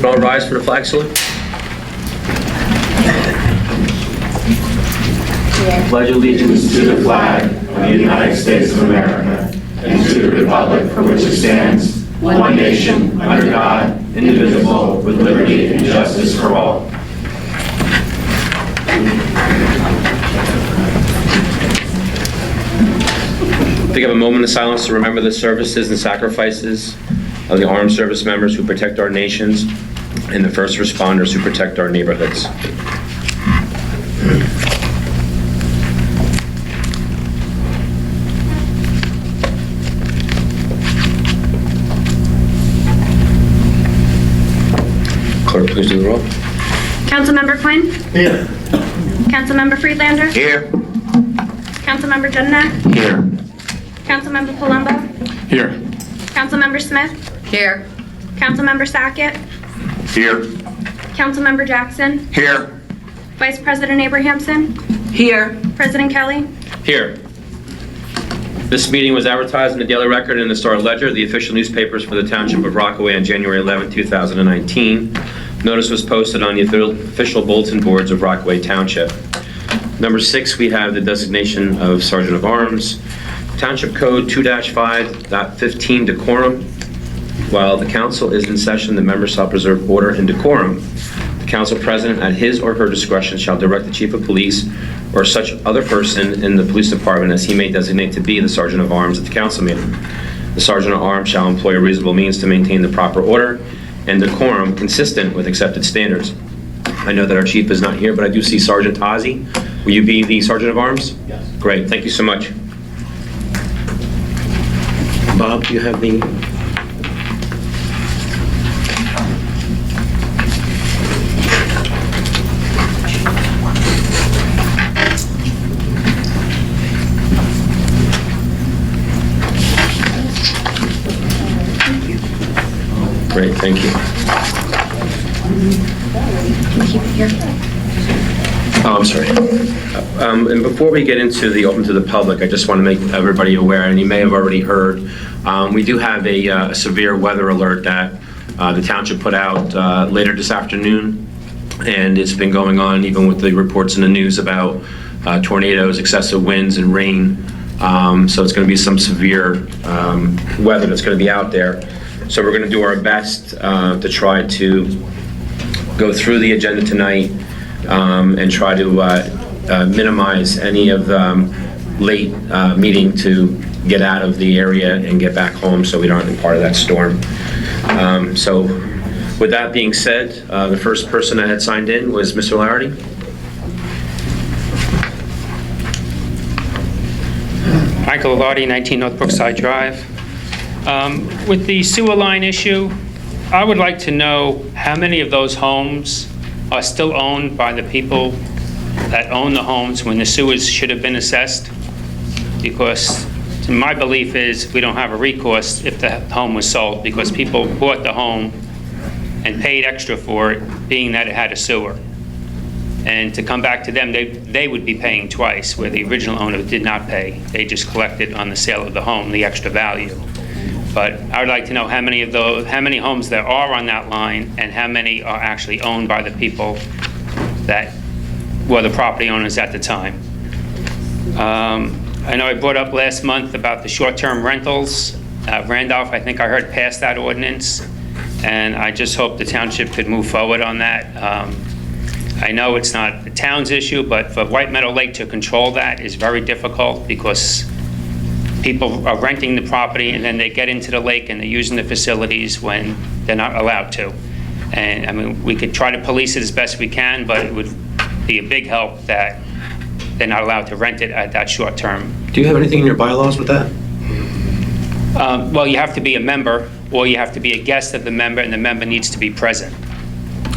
Would all rise for the flag salute? Pledge allegiance to the flag of the United States of America and to the republic for which it stands, one nation, under God, indivisible, with liberty and justice for all. Take up a moment of silence to remember the services and sacrifices of the armed service members who protect our nations and the first responders who protect our neighborhoods. Clerk, please do the roll. Councilmember Quinn? Here. Councilmember Friedlander? Here. Councilmember Judnak? Here. Councilmember Palumbo? Here. Councilmember Smith? Here. Councilmember Sackett? Here. Councilmember Jackson? Here. Vice President Abrahamson? Here. President Kelly? Here. This meeting was advertised in the Daily Record and the Star Ledger, the official newspapers for the Township of Rockaway, on January 11, 2019. Notice was posted on the official bulletin boards of Rockaway Township. Number 6, we have the designation of Sergeant of Arms. Township Code 2-5.15 decorum. While the council is in session, the members shall preserve order and decorum. The council president, at his or her discretion, shall direct the chief of police or such other person in the police department as he may designate to be the sergeant of arms at the council meeting. The sergeant of arms shall employ reasonable means to maintain the proper order and decorum consistent with accepted standards. I know that our chief is not here, but I do see Sergeant Ozzie. Will you be the sergeant of arms? Yes. Great, thank you so much. Bob, do you have the... Great, thank you. Keep it here. Oh, I'm sorry. And before we get into the open to the public, I just want to make everybody aware, and you may have already heard, we do have a severe weather alert that the township put out later this afternoon, and it's been going on even with the reports in the news about tornadoes, excessive winds, and rain. So it's going to be some severe weather that's going to be out there. So we're going to do our best to try to go through the agenda tonight and try to minimize any of the late meeting to get out of the area and get back home so we don't have part of that storm. So with that being said, the first person that had signed in was Mr. Larity. Michael Lardy, 19 North Brookside Drive. With the sewer line issue, I would like to know how many of those homes are still owned by the people that own the homes when the sewers should have been assessed, because my belief is we don't have a recourse if the home was sold, because people bought the home and paid extra for it, being that it had a sewer. And to come back to them, they would be paying twice, where the original owner did not pay. They just collected on the sale of the home the extra value. But I would like to know how many homes there are on that line, and how many are actually owned by the people that were the property owners at the time. I know I brought up last month about the short-term rentals. Randolph, I think I heard, passed that ordinance, and I just hope the township could move forward on that. I know it's not the town's issue, but for White Meadow Lake to control that is very difficult, because people are renting the property and then they get into the lake and they're using the facilities when they're not allowed to. And I mean, we could try to police it as best we can, but it would be a big help that they're not allowed to rent it at that short term. Do you have anything in your bylaws with that? Well, you have to be a member, or you have to be a guest of the member, and the member needs to be present.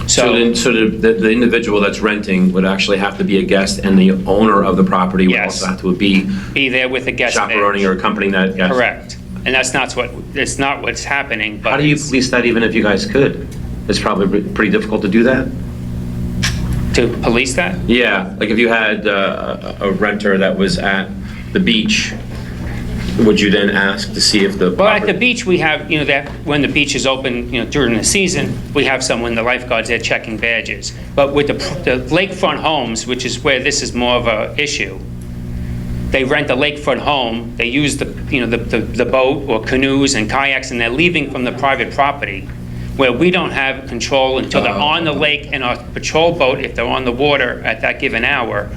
So the individual that's renting would actually have to be a guest, and the owner of the property would Yes. also have to be there with a guest. chaperoning or accompanying that guest. Correct. And that's not what's happening. But How do you police that even if you guys could? It's probably pretty difficult to do that. To police that? Yeah, like if you had a renter that was at the beach Would you then ask to see if the... Well, at the beach, we have, that when the beach is open, during the season, we have someone, the lifeguards, there checking badges. But with the lakefront homes, which is where this is more of a issue, they rent a lakefront home, they use the boat or canoes and kayaks, and they're leaving from the private property, where we don't have control until they're on the lake and our patrol boat, if they're on the water at that given hour.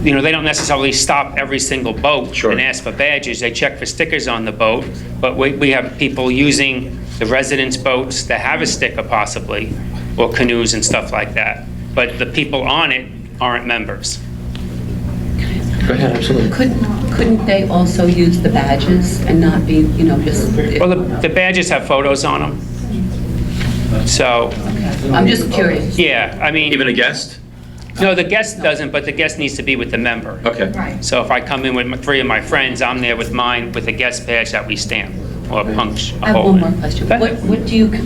They don't necessarily stop every single boat Sure. and ask for badges. They check for stickers on the boat, but we have people using the residents' boats that have a sticker possibly, or canoes and stuff like that. But the people on it aren't members. Go ahead, absolutely. Couldn't they also use the badges and not be, just... Well, the badges have photos on them. So, I'm just curious. yeah, I mean... Even a guest? No, the guest doesn't, but the guest needs to be with the member. Okay. So if I come in with three of my friends, I'm there with mine, with a guest badge that we stamp or punch a I have hole one in. more question. Okay.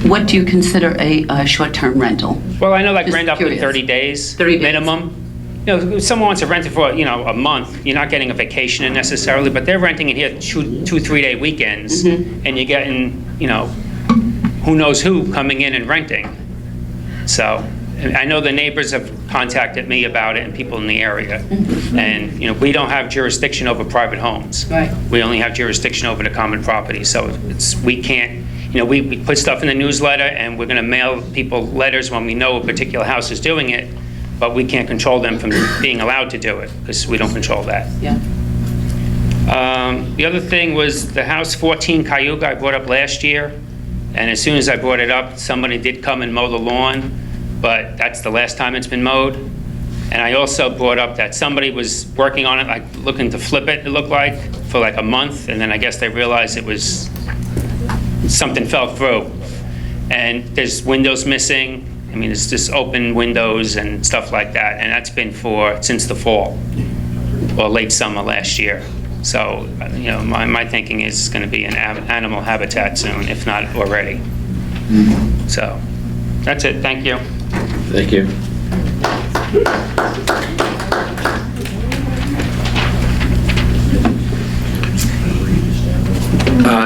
What do you consider a short-term rental? Well, I know like Just rent up to curious. 30 days. 30 days. Minimum. If someone wants to rent it for, a month, you're not getting a vacation in necessarily, but they're renting it here 2-3 day weekends, Mm-hmm. and you're getting, who knows who coming in and renting. So, and I know the neighbors have contacted me about it and people in the area. And, we don't have jurisdiction over private homes. Right. We only have jurisdiction over the common property, so we can't, we put stuff in the newsletter and we're gonna mail people letters when we know a particular house is doing it, but we can't control them from being allowed to do it, because we don't control that. Yeah. The other thing was the house 14 Cayuga I brought up last year, and as soon as I brought it up, somebody did come and mow the lawn, but that's the last time it's been mowed. And I also brought up that somebody was working on it, like looking to flip it looked like, for like a month, and then I guess they realized it was, something fell through. And there's windows missing. I mean, it's just open windows and stuff like that, and that's been since the fall, or late summer last year. So, my thinking is it's gonna be an animal habitat soon, if not already. So, that's it, thank you. Thank you.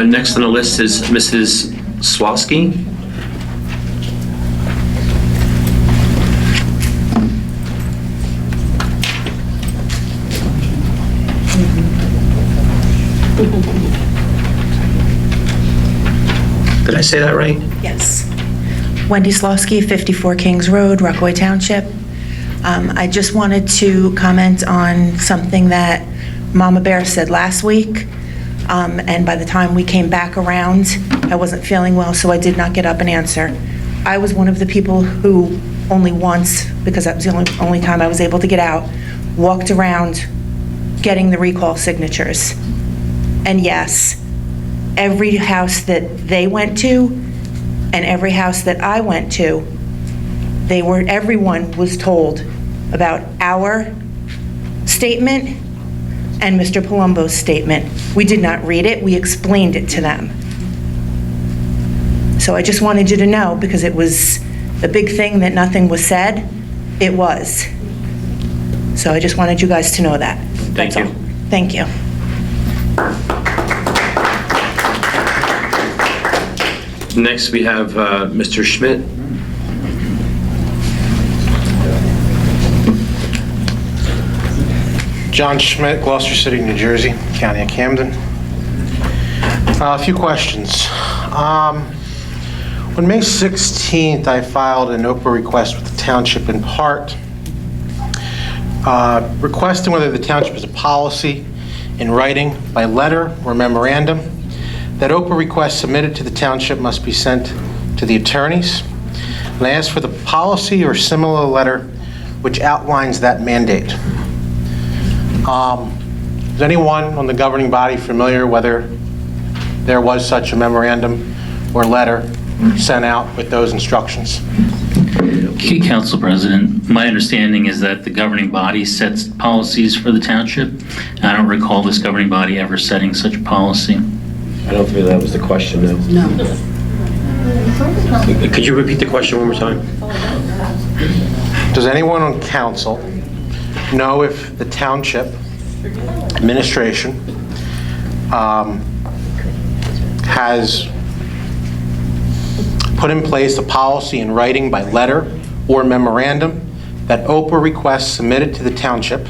Next on the list is Mrs. Swasky. Did I say that right? Yes. Wendy Slosky, 54 Kings Road, Rockaway Township. I just wanted to comment on something that Mama Bear said last week, and by the time we came back around, I wasn't feeling well, so I did not get up and answer. I was one of the people who only once, because that was the only time I was able to get out, walked around getting the recall signatures. And yes, every house that they went to and every house that I went to, everyone was told about our statement and Mr. Palumbo's statement. We did not read it, we explained it to them. So I just wanted you to know, because it was the big thing that nothing was said, it was. So I just wanted you guys to know that. Thank That's you. all. Thank you. Next, we have Mr. Schmidt. John Schmidt, Gloucester City, New Jersey, County of Camden. A few questions. On May 16th, I filed an Oprah request with the township in part, requesting whether the township has a policy in writing, by letter or memorandum, that Oprah requests submitted to the township must be sent to the attorneys. And I asked for the policy or similar letter which outlines that mandate. Is anyone on the governing body familiar whether there was such a memorandum or letter sent out with those instructions? Council President, my understanding is that the governing body sets policies for the township. I don't recall this governing body ever setting such a policy. I don't think that was the question, though. No. Could you repeat the question one more time? Does anyone on council know if the township administration has put in place a policy in writing by letter or memorandum that Oprah requests submitted to the township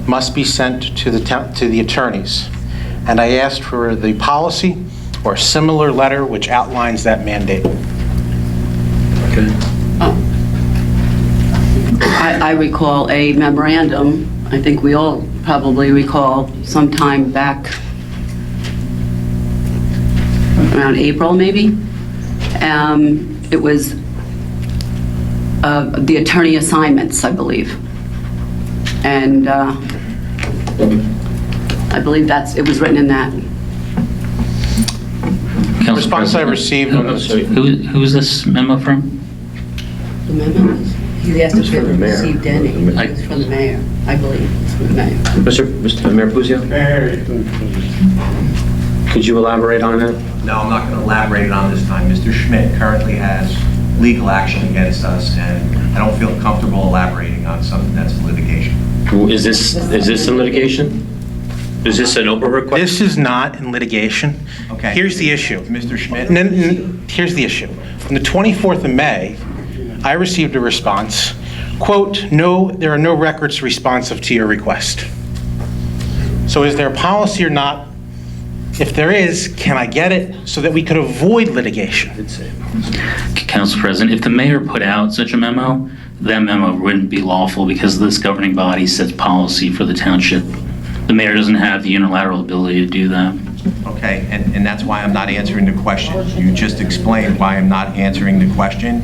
must be sent to the attorneys. And I asked for the policy or a similar letter which outlines that mandate. I recall a memorandum, I think we all probably recall, sometime back around April, maybe. It was the attorney assignments, I believe. And I believe it was written in that. The response I received, Who is this memo from? The memo? He asked if it received any. It was from the mayor, I believe. It's from the mayor. Mr. Mayor Puzo? Could you elaborate on that? No, I'm not going to elaborate on this time. Mr. Schmidt currently has legal action against us, and I don't feel comfortable elaborating on something that's litigation. Is this in litigation? Is this an Oprah request? this is not in litigation. Okay. Here's the issue. Mr. Schmidt? Here's the issue. On the 24th of May, I received a response, quote, "No, there are no records responsive to your request." So is there a policy or not? If there is, can I get it so that we could avoid litigation? Council President, if the mayor put out such a memo, that memo wouldn't be lawful because this governing body sets policy for the township. The mayor doesn't have the unilateral ability to do that. Okay, and that's why I'm not answering the question. You just explained why I'm not answering the question,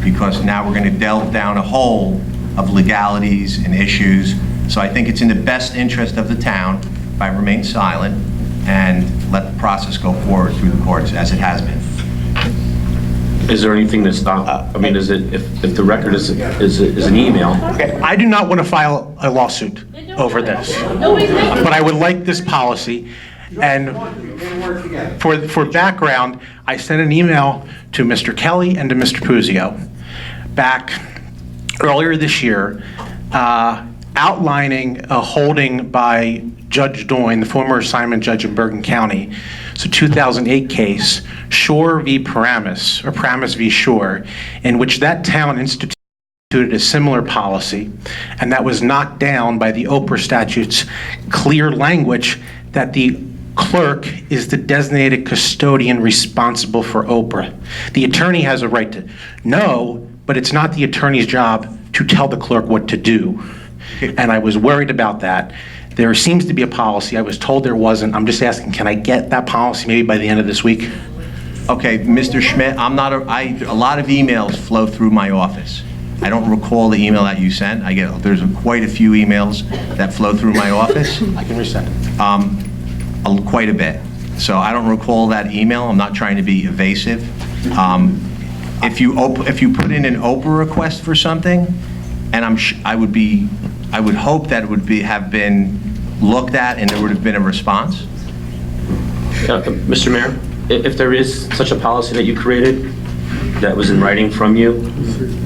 because now we're going to delve down a hole of legalities and issues. So I think it's in the best interest of the town if I remain silent and let the process go forward through the courts as it has been. Is there anything that stops? I mean, is it, if the record is an email? Okay, I do not want to file a lawsuit over this, but I would like this policy. And for background, I sent an email to Mr. Kelly and to Mr. Puzo back earlier this year outlining a holding by Judge Doyne, the former assignment judge in Bergen County. It's a 2008 case, Shore v. Paramus, or Paramus v. Shore, in which that town instituted a similar policy, and that was knocked down by the Oprah statute's clear language that the clerk is the designated custodian responsible for Oprah. The attorney has a right to know, but it's not the attorney's job to tell the clerk what to do. And I was worried about that. There seems to be a policy. I was told there wasn't. I'm just asking, can I get that policy maybe by the end of this week? Okay, Mr. Schmidt, a lot of emails flow through my office. I don't recall the email that you sent. There's quite a few emails that flow through my office. I can resend it. Quite a bit. So I don't recall that email. I'm not trying to be evasive. If you put in an Oprah request for something, and I would hope that it would have been looked at and there would have been a response. Mr. Mayor, if there is such a policy that you created that was in writing from you,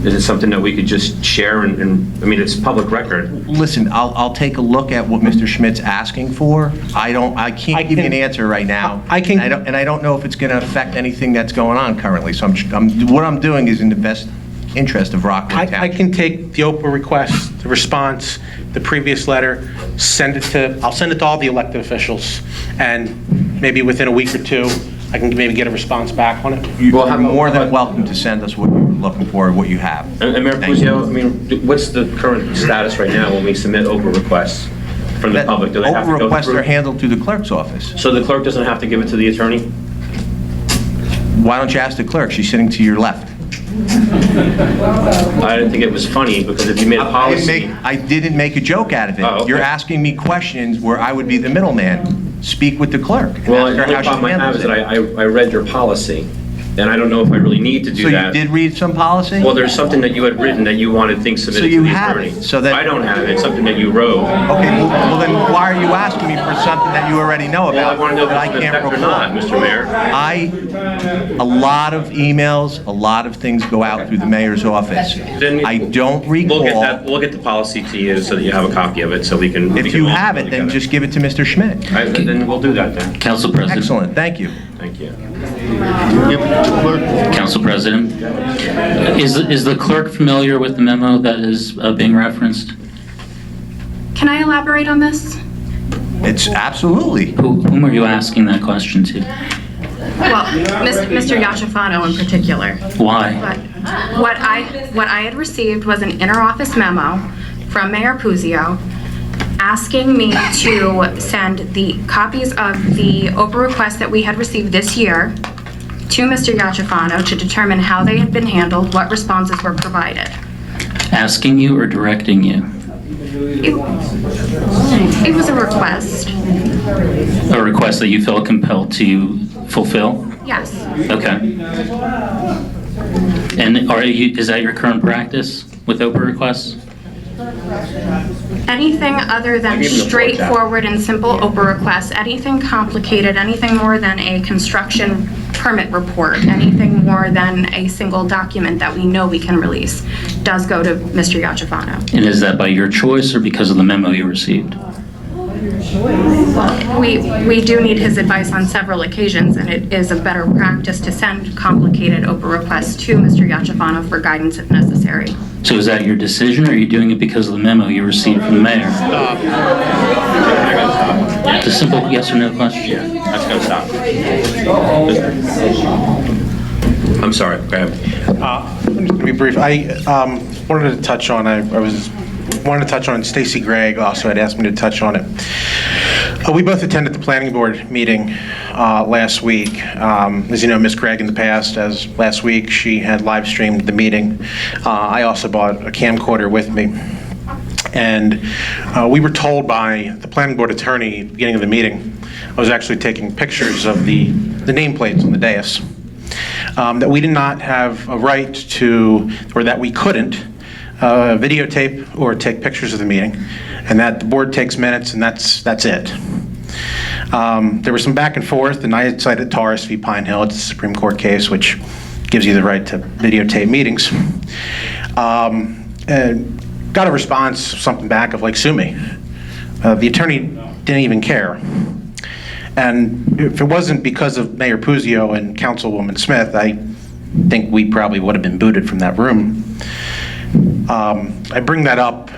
is it something that we could just share and I mean, it's public record. Listen, I'll take a look at what Mr. Schmidt's asking for. I can't give you an answer right now. I don't know if it's going to affect anything that's going on currently. So what I'm doing is in the best interest of Rockaway Township. I can take the Oprah request, the response, the previous letter, I'll send it to all the elected officials, and maybe within a week or two, I can maybe get a response back on it. You're more than welcome to send us what you're looking for, what you have. And Mayor Puzo, I mean, what's the current status right now when we submit Oprah requests from the public? Do they have to Oprah go requests through? are handled through the clerk's office. So the clerk doesn't have to give it to the attorney? Why don't you ask the clerk? She's sitting to your left. I didn't think it was funny, because if you made a policy... I didn't make a joke out of it. Oh, okay. You're asking me questions where I would be the middleman. Speak with the clerk. And Well, ask the her only how she problem I have handles is that it. I read your policy, and I don't know if I really need to do So you that. did read some policy? Well, there's something that you had written that you wanted things submitted So you to the have attorney. it, so that- I don't have it, it's something that you wrote. Okay, well then why are you asking me for something that you already know Well, I about want to know if that I it's in can't effect or recall? not, Mr. Mayor. A lot of emails, a lot of things go out through the mayor's office. Then I don't We'll get recall. that, we'll get the policy to you so that you have a copy of it, so we can. If you have it, then just give it to Mr. Schmidt. Then we'll do that then. Council President. Excellent, thank you. Thank you. Council President. Is the clerk familiar with the memo that is being referenced? Can I elaborate on this? It's absolutely. Whom are you asking that question to? Well, Mr. Yachafano in particular. Why? But what I had received was an interoffice memo from Mayor Puzio asking me to send the copies of the Oprah requests that we had received this year to Mr. Yachafano to determine how they had been handled, what responses were provided. Asking you or directing you? It was a request. A request that you felt compelled to fulfill? Yes. Okay. And is that your current practice with Oprah requests? Anything other than gave him the floor, Jack. straightforward and simple Oprah requests, anything complicated, anything more than a construction permit report, anything more than a single document that we know we can release, does go to Mr. Yachafano. And is that by your choice or because of the memo you received? We do need his advice on several occasions, and it is a better practice to send complicated Oprah requests to Mr. Yachafano for guidance if necessary. So is that your decision or are you doing it because of the memo you received from the mayor? It's a simple yes or no question. That's gonna stop. I'm sorry, go ahead. I'm just going to be brief. I wanted to touch on, wanted to touch on Stacy Gregg also had asked me to touch on it. We both attended the planning board meeting last week. As you know, Ms. Gregg in the past, as last week, she had live streamed the meeting. I also bought a camcorder with me. And we were told by the planning board attorney at the beginning of the meeting, I was actually taking pictures of the nameplates on the dais, that we did not have a right to, or that we couldn't videotape or take pictures of the meeting, and that the board takes minutes and that's it. There was some back and forth, and I had cited Taurus v. Pine Hill. It's a Supreme Court case which gives you the right to videotape meetings. And got a response, something back of like, sue me. The attorney didn't even care. And if it wasn't because of Mayor Puzio and Councilwoman Smith, I think we probably would have been booted from that room. I bring that up,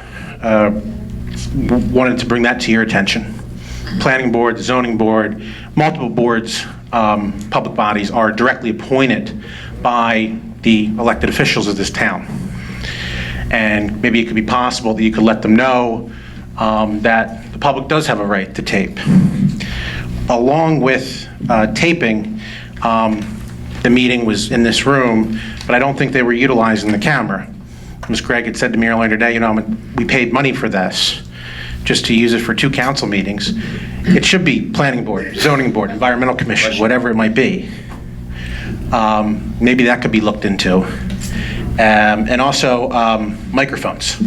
wanted to bring that to your attention. Planning board, zoning board, multiple boards, public bodies are directly appointed by the elected officials of this town. And maybe it could be possible that you could let them know that the public does have a right to tape. Along with taping, the meeting was in this room, but I don't think they were utilizing the camera. Ms. Gregg had said to me earlier today, you know, we paid money for this, just to use it for 2 council meetings. It should be planning board, zoning board, environmental commission, whatever it might be. Maybe that could be looked into. And also microphones.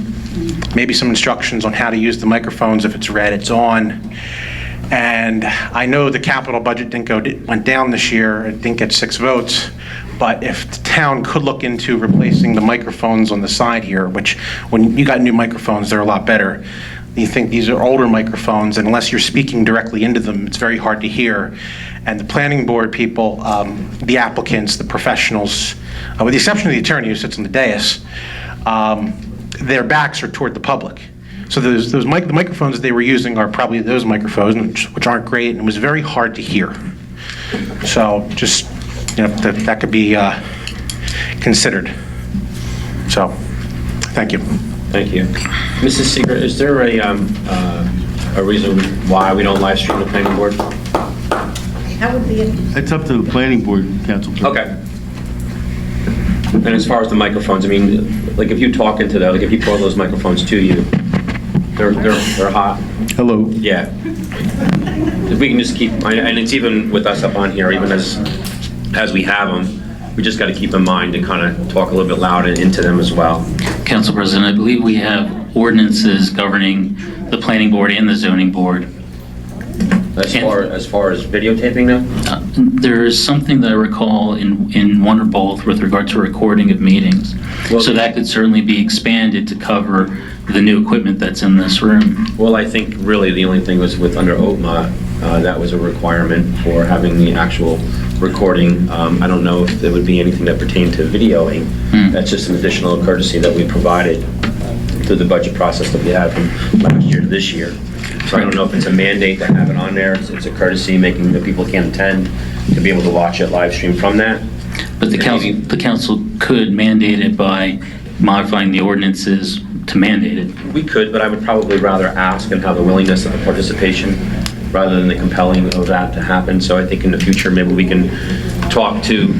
Maybe some instructions on how to use the microphones. If it's red, it's on. And I know the capital budget went down this year. It didn't get 6 votes. But if the town could look into replacing the microphones on the side here, which when you got new microphones, they're a lot better. You think these are older microphones, and unless you're speaking directly into them, it's very hard to hear. And the planning board people, the applicants, the professionals, with the exception of the attorney who sits on the dais, their backs are toward the public. So the microphones they were using are probably those microphones, which aren't great, and it was very hard to hear. So just, you know, that could be considered. So, thank you. Thank you. Mrs. Seeger, is there a reason why we don't live stream the planning board? That would be it. It's up to the planning board, Council President. Okay. And as far as the microphones, I mean, like if you talk into that, like if you pull those microphones to you, they're hot. Hello. Yeah. If we can just keep, and it's even with us up on here, even as we have them, we just got to keep in mind and kind of talk a little bit louder into them as well. Council President, I believe we have ordinances governing the planning board and the zoning board. As far as videotaping now? There is something that I recall in one or both with regard to recording of meetings. Well, So that could certainly be expanded to cover the new equipment that's in this room. Well, I think really the only thing was with under OTMA, that was a requirement for having the actual recording. I don't know if there would be anything that pertained to videoing. That's just an additional courtesy that we provided through the budget process that we had from last year to this year. So I don't know if it's a mandate to have it on there. It's a courtesy, making that people can't attend to be able to watch it live stream from that. But the council could mandate it by modifying the ordinances to mandate it. We could, but I would probably rather ask and have the willingness of participation rather than the compelling of that to happen. So I think in the future, maybe we can talk to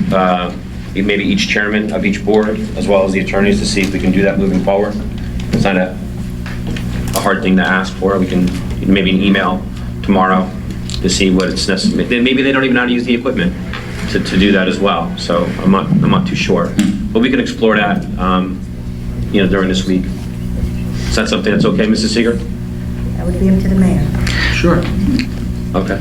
maybe each chairman of each board as well as the attorneys to see if we can do that moving forward. It's not a hard thing to ask for. We can maybe an email tomorrow to see what it's necessary. Maybe they don't even know how to use the equipment to do that as well. So I'm not too sure, but we can explore that, during this week. Is that something that's okay, Mrs. Seeger? That would be up to the mayor. Sure. Okay.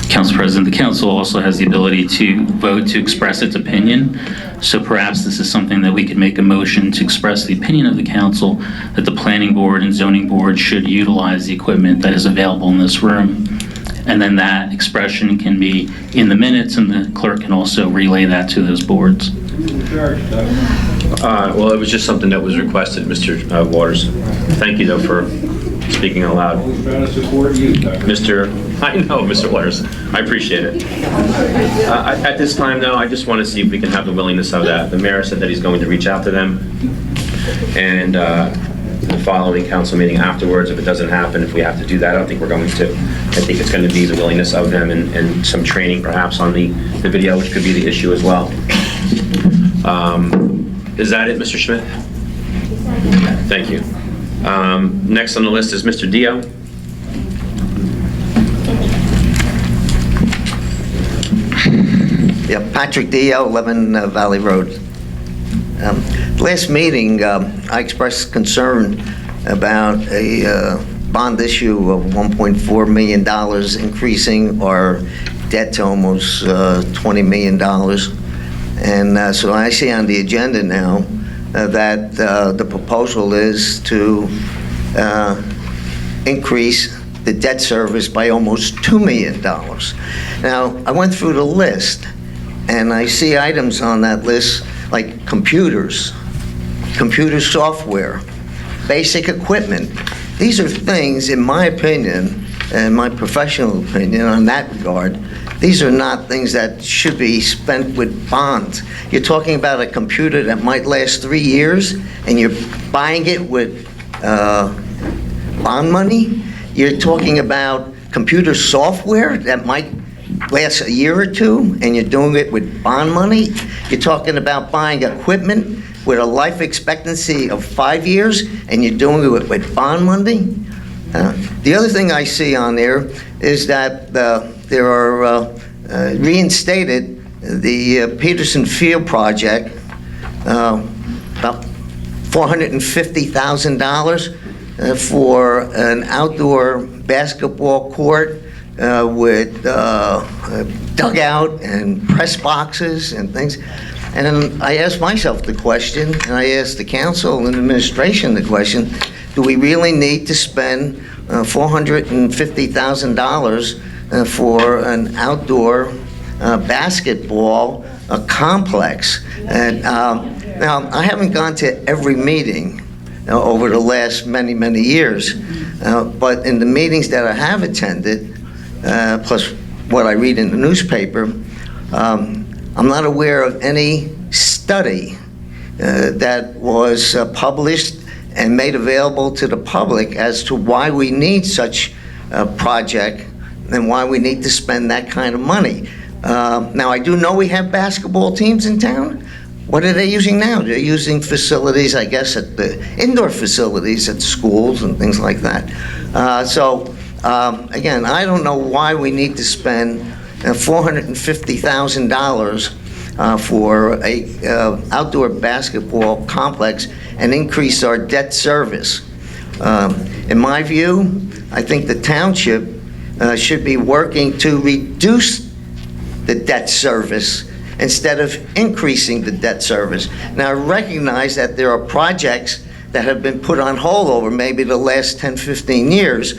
Council President, the council also has the ability to vote to express its opinion. So perhaps this is something that we could make a motion to express the opinion of the council that the planning board and zoning board should utilize the equipment that is available in this room. And then that expression can be in the minutes, and the clerk can also relay that to those boards. Well, it was just something that was requested, Mr. Waters. Thank you, though, for speaking out loud. We're trying to support you. I know, Mr. Waters. I appreciate it. At this time, though, I just want to see if we can have the willingness of that. The mayor said that he's going to reach out to them, and the following council meeting afterwards, if it doesn't happen, if we have to do that, I don't think we're going to. I think it's going to be the willingness of them and some training perhaps on the video, which could be the issue as well. Is that it, Mr. Schmidt? Thank you. Next on the list is Mr. Dio. Yeah, Patrick Dio, 11 Valley Road. Last meeting, I expressed concern about a bond issue of $1.4 million, increasing our debt to almost $20 million. And so I see on the agenda now that the proposal is to increase the debt service by almost $2 million. Now, I went through the list, and I see items on that list like computers, computer software, basic equipment. These are things, in my opinion, and my professional opinion on that regard, these are not things that should be spent with bonds. You're talking about a computer that might last 3 years, and you're buying it with bond money. You're talking about computer software that might last a year or two, and you're doing it with bond money. You're talking about buying equipment with a life expectancy of 5 years, and you're doing it with bond money. The other thing I see on there is that there are reinstated the Peterson Field project, about $450,000 for an outdoor basketball court with dugout and press boxes and things. And then I asked myself the question, and I asked the council and administration the question, do we really need to spend $450,000 for an outdoor basketball complex? And now, I haven't gone to every meeting over the last many years, but in the meetings that I have attended, plus what I read in the newspaper, I'm not aware of any study that was published and made available to the public as to why we need such a project and why we need to spend that kind of money. Now, I do know we have basketball teams in town. What are they using now? They're using facilities, I guess, at the indoor facilities at schools and things like that. Again, I don't know why we need to spend $450,000 for a outdoor basketball complex and increase our debt service. In my view, I think the township should be working to reduce the debt service instead of increasing the debt service. Now, I recognize that there are projects that have been put on hold over maybe the last 10, 15 years,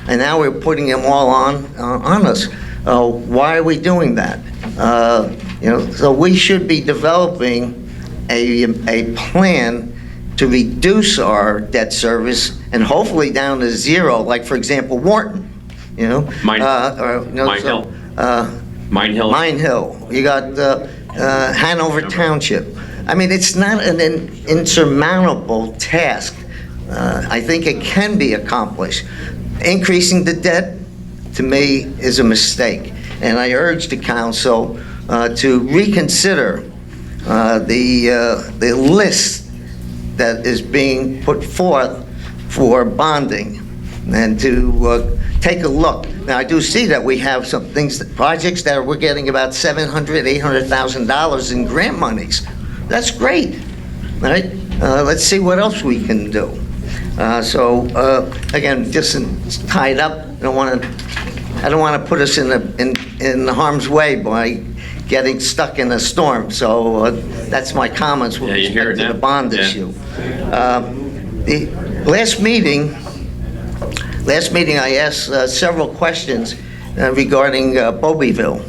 and now we're putting them all on us. Why are we doing that? So we should be developing a plan to reduce our debt service and hopefully down to zero, like, for example, Wharton, Mine Hill. Mine Hill. Mine Hill. You got Hanover Township. I mean, it's not an insurmountable task. I think it can be accomplished. Increasing the debt, to me, is a mistake. And I urge the council to reconsider the list that is being put forth for bonding and to take a look. Now, I do see that we have some things, projects that we're getting about $700,000, $800,000 in grant monies. That's great, right? Let's see what else we can do. Again, just tied up. I don't want to put us in harm's way by getting stuck in a storm. So that's my comments with respect to the bond issue. The last meeting, I asked several questions regarding Bobbyville.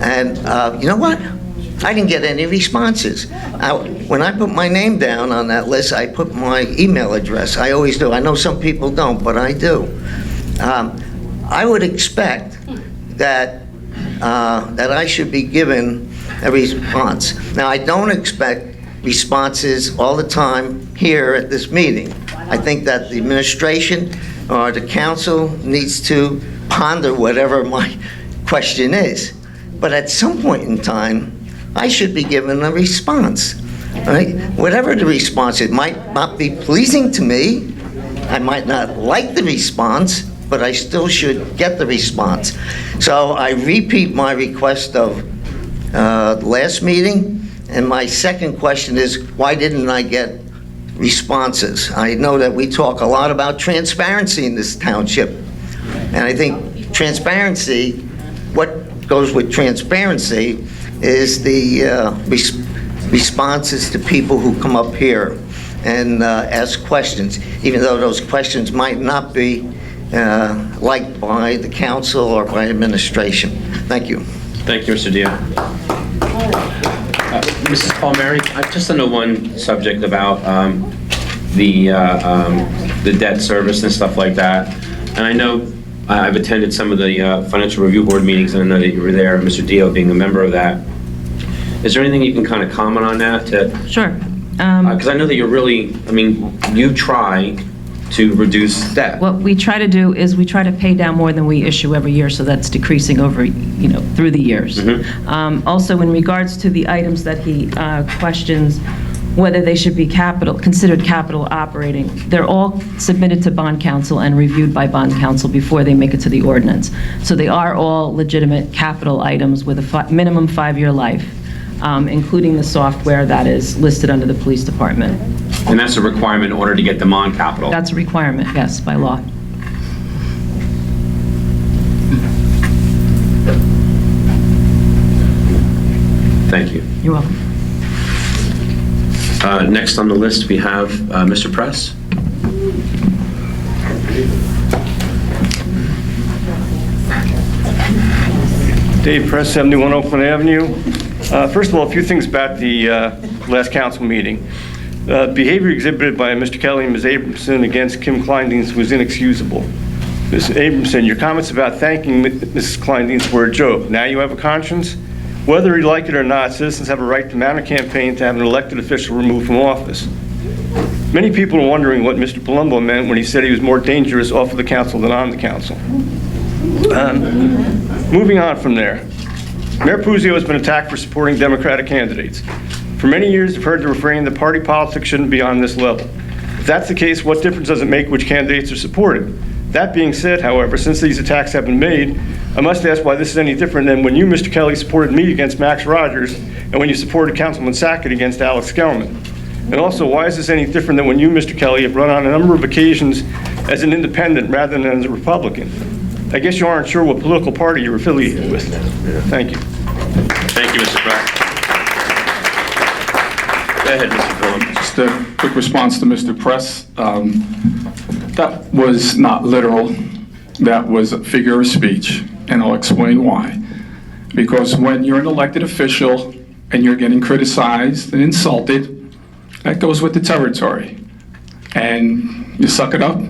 And you know what? I didn't get any responses. When I put my name down on that list, I put my email address. I always do. I know some people don't, but I do. I would expect that I should be given a response. Now, I don't expect responses all the time here at this meeting. I think that the administration or the council needs to ponder whatever my question is. But at some point in time, I should be given a response, right? Whatever the response is, might not be pleasing to me. I might not like the response, but I still should get the response. So I repeat my request of last meeting, and my second question is, why didn't I get responses? I know that we talk a lot about transparency in this township, and I think transparency, what goes with transparency is the responses to people who come up here and ask questions, even though those questions might not be liked by the council or by administration. Thank you. Thank you, Mr. Dio. Mrs. Palmieri, just on the one subject about the debt service and stuff like that, and I know I've attended some of the Financial Review Board meetings, and I know that you were there, Mr. Dio being a member of that. Is there anything you can kind of comment on that? Sure. Because I know that you're really, you try to reduce debt. What we try to do is we try to pay down more than we issue every year, so that's decreasing over, through the years. Mm-hmm. Also, in regards to the items that he questions, whether they should be considered capital operating, they're all submitted to bond counsel and reviewed by bond counsel before they make it to the ordinance. So they are all legitimate capital items with a minimum 5-year life, including the software that is listed under the police department. And that's a requirement in order to get them on capital? That's a requirement, yes, by law. Thank you. You're welcome. Next on the list, we have Mr. Press. Dave Press, 71 Oakland Avenue. First of all, a few things about the last council meeting. Behavior exhibited by Mr. Kelly and Ms. Abramson against Kim Kleindienst was inexcusable. Ms. Abramson, your comments about thanking Mrs. Kleindienst were a joke. Now you have a conscience? Whether you like it or not, citizens have a right to mount a campaign to have an elected official removed from office. Many people are wondering what Mr. Palumbo meant when he said he was more dangerous off of the council than on the council. Moving on from there. Mayor Puzio has been attacked for supporting Democratic candidates. For many years, I've heard the refrain that party politics shouldn't be on this level. If that's the case, what difference does it make which candidates are supported? That being said, however, since these attacks have been made, I must ask why this is any different than when you, Mr. Kelly, supported me against Max Rogers and when you supported Councilman Sackett against Alex Gelman. And also, why is this any different than when you, Mr. Kelly, have run on a number of occasions as an independent rather than as a Republican? I guess you aren't sure what political party you're affiliated with. Thank you. Thank you, Mr. Pratt. Go ahead, Mr. Phillips. Just a quick response to Mr. Press. That was not literal. That was a figure of speech, and I'll explain why. Because when you're an elected official and you're getting criticized and insulted, that goes with the territory. And you suck it up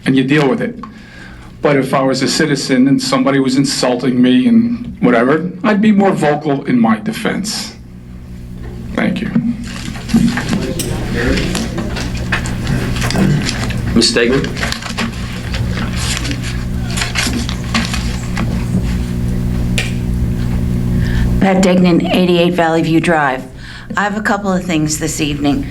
and you deal with it. But if I was a citizen and somebody was insulting me and whatever, I'd be more vocal in my defense. Thank you. Ms. Stegman? Pat Degnan, 88 Valley View Drive. I have a couple of things this evening.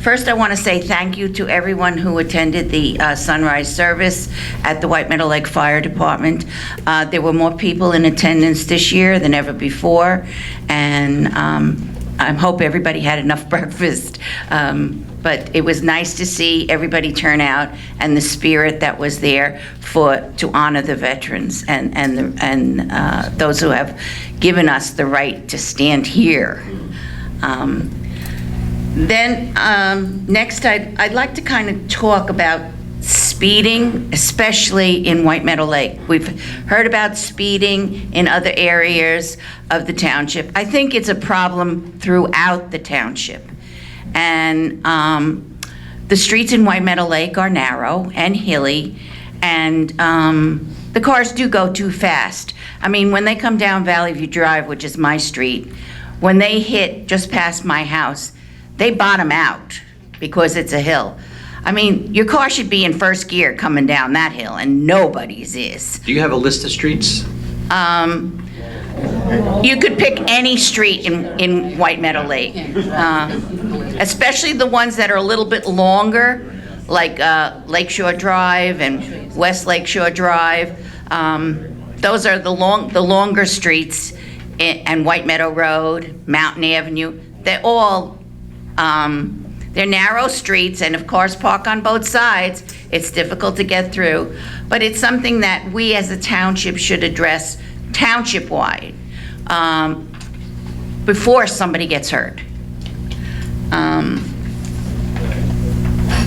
First, I want to say thank you to everyone who attended the sunrise service at the White Meadow Lake Fire Department. There were more people in attendance this year than ever before, and I hope everybody had enough breakfast. But it was nice to see everybody turn out and the spirit that was there to honor the veterans and those who have given us the right to stand here. Next, I'd like to kind of talk about speeding, especially in White Meadow Lake. We've heard about speeding in other areas of the township. I think it's a problem throughout the township. And the streets in White Meadow Lake are narrow and hilly, and the cars do go too fast. I mean, when they come down Valley View Drive, which is my street, when they hit just past my house, they bottom out because it's a hill. I mean, your car should be in first gear coming down that hill, and nobody's is. Do you have a list of streets? You could pick any street in White Meadow Lake, especially the ones that are a little bit longer, like Lakeshore Drive and West Lakeshore Drive. Those are the longer streets, and White Meadow Road, Mountain Avenue. They're all they're narrow streets, and if cars park on both sides, it's difficult to get through. But it's something that we as a township should address township-wide before somebody gets hurt.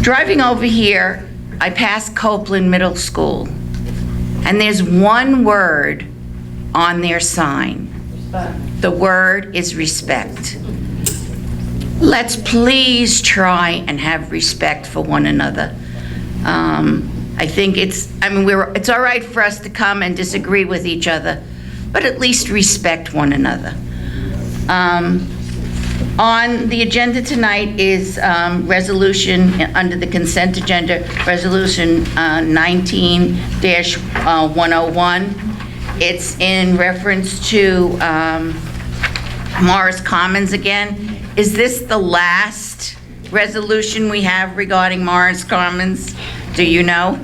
Driving over here, I passed Copeland Middle School, and there's one word on their sign. The word is respect. Let's please try and have respect for one another. I think it's all right for us to come and disagree with each other, but at least respect one another. On the agenda tonight is resolution under the consent agenda, resolution 19-101. It's in reference to Morris Commons again. Is this the last resolution we have regarding Morris Commons? Do you know?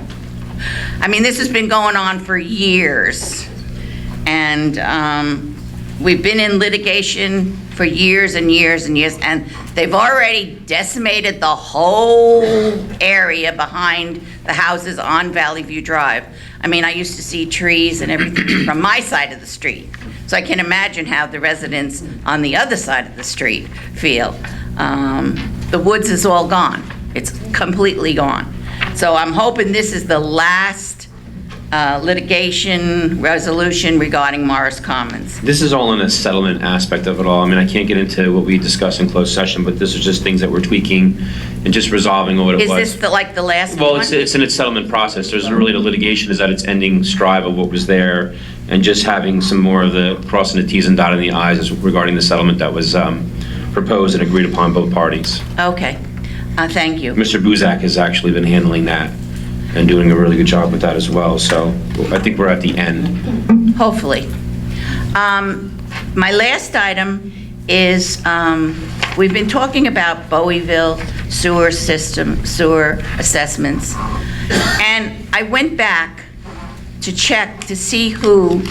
I mean, this has been going on for years. And we've been in litigation for years and years and years, and they've already decimated the whole area behind the houses on Valley View Drive. I mean, I used to see trees and everything from my side of the street. So I can imagine how the residents on the other side of the street feel. The woods is all gone. It's completely gone. So I'm hoping this is the last litigation resolution regarding Morris Commons. This is all in a settlement aspect of it all. I mean, I can't get into what we discussed in closed session, but this is just things that we're tweaking and just resolving what it was. Is this like the last one? Well, it's in its settlement process. There's really the litigation is at its ending strive of what was there, and just having some more of the crossing the T's and dotting the I's is regarding the settlement that was proposed and agreed upon both parties. Okay, thank you. Mr. Buzak has actually been handling that and doing a really good job with that as well. So I think we're at the end. Hopefully. My last item is, we've been talking about Bowieville sewer assessments. And I went back to check to see who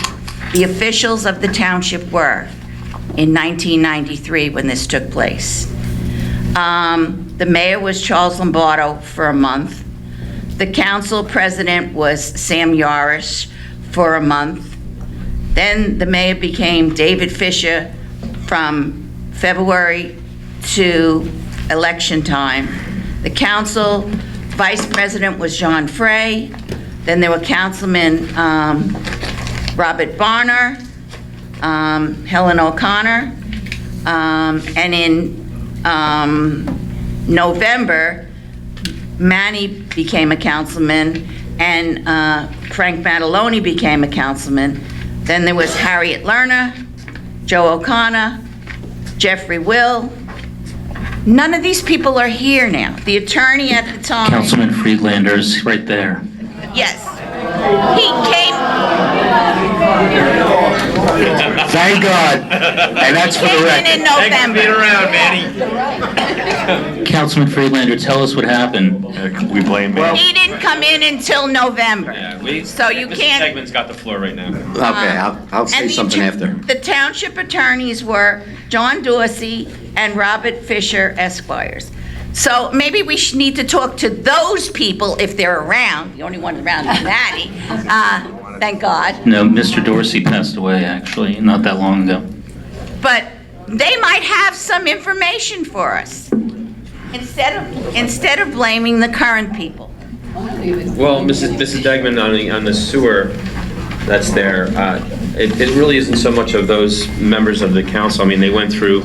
the officials of the township were in 1993 when this took place. The mayor was Charles Lombardo for a month. The council president was Sam Yarish for a month. Then the mayor became David Fisher from February to election time. The council vice president was John Frey. Then there were Councilman Robert Barner, Helen O'Connor, and in November, Manny became a councilman, and Frank Mataloni became a councilman. Then there was Harriet Lerner, Joe O'Connor, Jeffrey Will. None of these people are here now. The attorney at the time... Councilman Friedlander's right there. Yes. He came... Thank God. And that's for the Came record. in November. around, Manny. Councilman Friedlander, tell us what happened. We blame me. He didn't come in until November. So you Mr. can't... Stegman's got the floor right now. Okay, I'll say And something after. The township attorneys were John Dorsey and Robert Fisher Esquires. So maybe we should need to talk to those people if they're around. The only one around is Maddie. Thank God. No, Mr. Dorsey passed away, actually, not that long ago. But they might have some information for us instead of blaming the current people. Well, Mrs. Degman, on the sewer that's there, it really isn't so much of those members of the council. I mean, they went through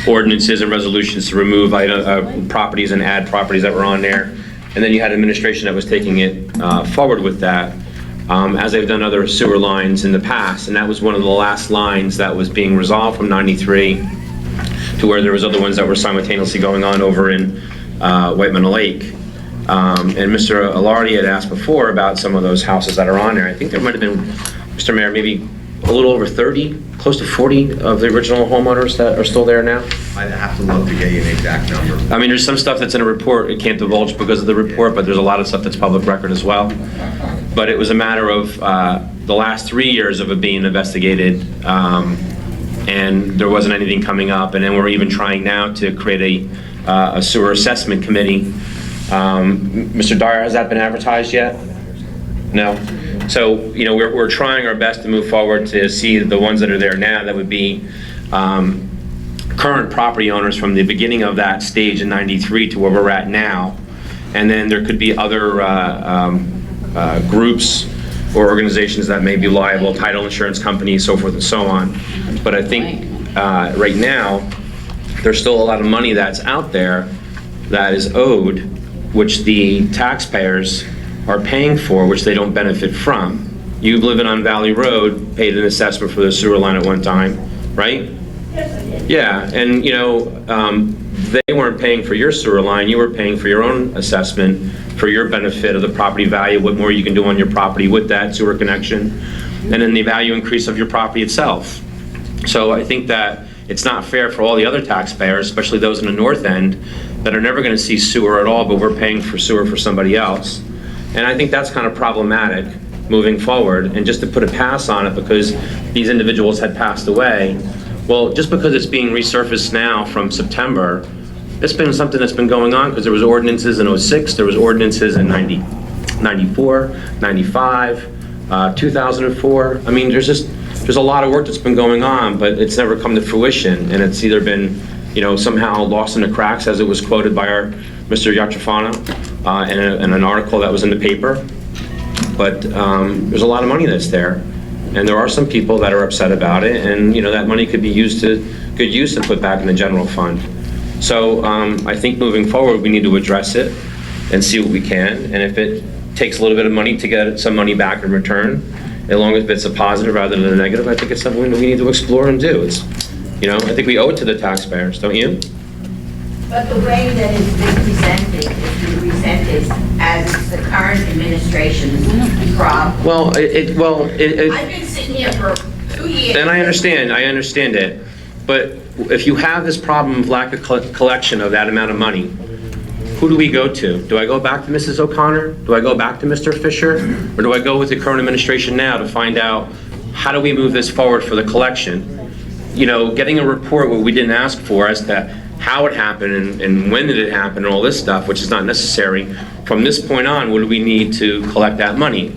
ordinances and resolutions to remove properties and add properties that were on there. And then you had administration that was taking it forward with that, as they've done other sewer lines in the past. And that was one of the last lines that was being resolved from 93 to where there was other ones that were simultaneously going on over in White Meadow Lake. And Mr. Alardi had asked before about some of those houses that are on there. I think there might have been, Mr. Mayor, maybe a little over 30, close to 40 of the original homeowners that are still there now. I'd have to look to get you an exact number. I mean, there's some stuff that's in a report, it can't divulge because of the report, but there's a lot of stuff that's public record as well. But it was a matter of the last 3 years of it being investigated, and there wasn't anything coming up. And then we're even trying now to create a sewer assessment committee. Mr. Dyer, has that been advertised yet? No? So, you know, we're trying our best to move forward to see the ones that are there now that would be current property owners from the beginning of that stage in 93 to where we're at now. And then there could be other groups or organizations that may be liable, title insurance companies, so forth and so on. But I think right now, there's still a lot of money that's out there that is owed, which the taxpayers are paying for, which they don't benefit from. You living on Valley Road paid an assessment for the sewer line at one time, right? Yes, I did. Yeah, and you know, they weren't paying for your sewer line, you were paying for your own assessment for your benefit of the property value, what more you can do on your property with that sewer connection, and then the value increase of your property itself. So I think that it's not fair for all the other taxpayers, especially those in the north end, that are never gonna see sewer at all, but we're paying for sewer for somebody else. And I think that's kind of problematic moving forward, and just to put a pass on it because these individuals had passed away. Well, just because it's being resurfaced now from September, it's been something that's been going on because there was ordinances in 06, there was ordinances in 94, 95, 2004. I mean, there's a lot of work that's been going on, but it's never come to fruition, and it's either been, you know, somehow lost in the cracks, as it was quoted by our Mr. Yatrafano in an article that was in the paper. But there's a lot of money that's there, and there are some people that are upset about it, and you know that money could be used to good use and put back in the general fund. So I think moving forward, we need to address it and see what we can, and if it takes a little bit of money to get some money back in return, as long as it's a positive rather than a negative, I think it's something we need to explore and do. It's, you know, I think we owe it to the taxpayers, don't you? But the way that it's been presented is as the current administration's problem. Well, I've been sitting here for 2 years. And I understand it. But if you have this problem of lack of collection of that amount of money, who do we go to? Do I go back to Mrs. O'Connor? Do I go back to Mr. Fisher? Or do I go with the current administration now to find out how do we move this forward for the collection? You know, getting a report what we didn't ask for as to how it happened and when did it happen and all this stuff, which is not necessary. From this point on, what do we need to collect that money?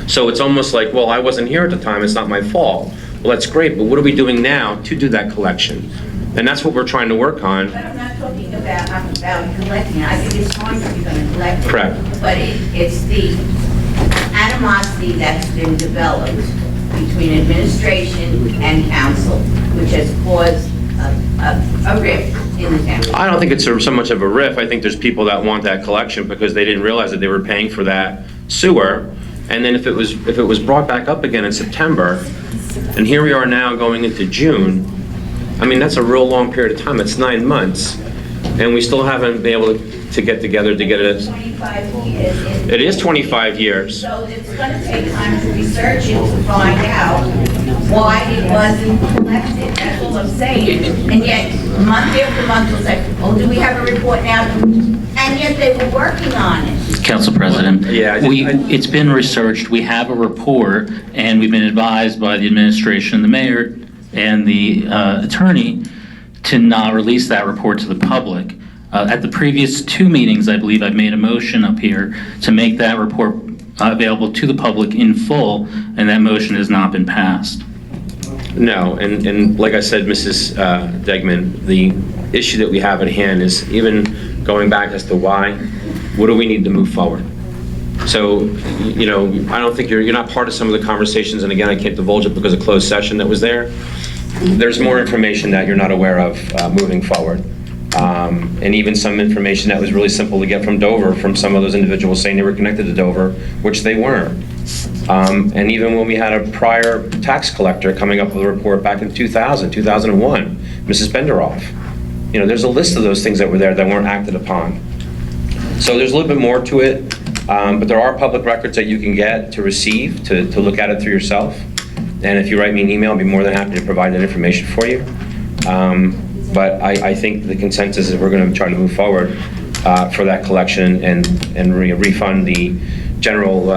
So it's almost like, well, I wasn't here at the time, it's not my fault. Well, that's great, but what are we doing now to do that collection? And that's what we're trying to work on. But I'm not talking about collecting. I think it's fine if you're going to collect it. Correct. But it's the animosity that's been developed between administration and council, which has caused a rift in the town. I don't think it's so much of a riff. I think there's people that want that collection because they didn't realize that they were paying for that sewer. And then if it was brought back up again in September, and here we are now going into June, I mean, that's a real long period of time. It's 9 months, and we still haven't been able to get together to get it. 25 years. It is 25 years. So it's going to take time to research it to find out why it wasn't collected. That's all I'm saying. And yet, month after month, was like, oh, do we have a report now? And yet they were working on it. Council President, Yeah, it's been researched, we have a report, and we've been advised by the administration, the mayor, and the attorney to not release that report to the public. At the previous 2 meetings, I believe I've made a motion up here to make that report available to the public in full, and that motion has not been passed. No, and like I said, Mrs. Degman, the issue that we have at hand is even going back as to why, what do we need to move forward? So, you know, I don't think you're not part of some of the conversations, and again, I can't divulge it because of closed session that was there. There's more information that you're not aware of moving forward. And even some information that was really simple to get from Dover, from some of those individuals saying they were connected to Dover, which they weren't. And even when we had a prior tax collector coming up with a report back in 2001, Mrs. Benderoff, you know, there's a list of those things that were there that weren't acted upon. So there's a little bit more to it, but there are public records that you can get to receive, to look at it through yourself. And if you write me an email, I'll be more than happy to provide that information for you. But I think the consensus is we're going to try to move forward for that collection and refund the general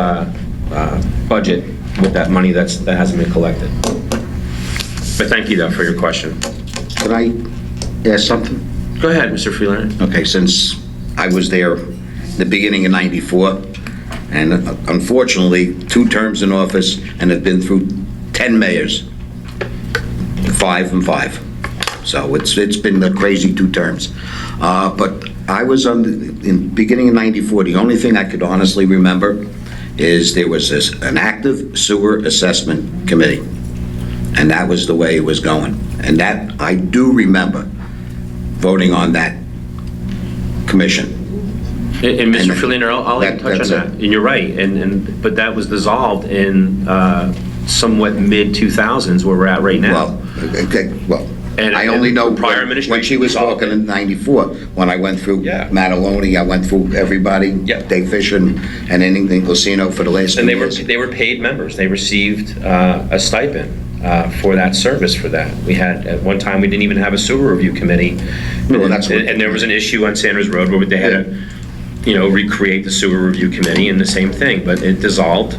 budget with that money that hasn't been collected. But thank you, though, for your question. Can I ask something? Go ahead, Mr. Freelander. Okay, since I was there the beginning of '94, and unfortunately, 2 terms in office, and have been through 10 mayors, 5 and 5. So it's been a crazy 2 terms. But I was in beginning of '94. The only thing I could honestly remember is there was an active sewer assessment committee, and that was the way it was going. And that I do remember voting on that commission. And Mr. Freelander, I'll touch on that. And you're right. But that was dissolved in somewhat mid-2000s, where we're at right now. Well, okay, well. And I only know prior when she was talking in '94, when I went through Mataloni, I went through everybody, Dave Fisher and anything casino for the last 2 years. And they were paid members. They received a stipend for that service for that. We had, at one time, we didn't even have a sewer review committee. No, and there was an issue on Sanders Road where they had to, you know, recreate the sewer review committee, and the same thing, but it dissolved.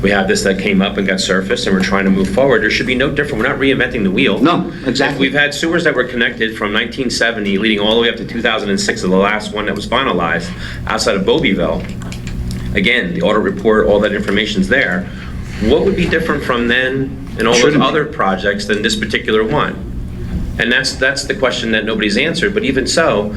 We have this that came up and got surfaced, and we're trying to move forward. There should be no different. We're not reinventing the wheel. No, exactly. We've had sewers that were connected from 1970, leading all the way up to 2006, of the last one that was finalized outside of Bobbyville. Again, the audit report, all that information's there. What would be different from then and all those other projects than this particular one? And that's the question that nobody's answered. But even so,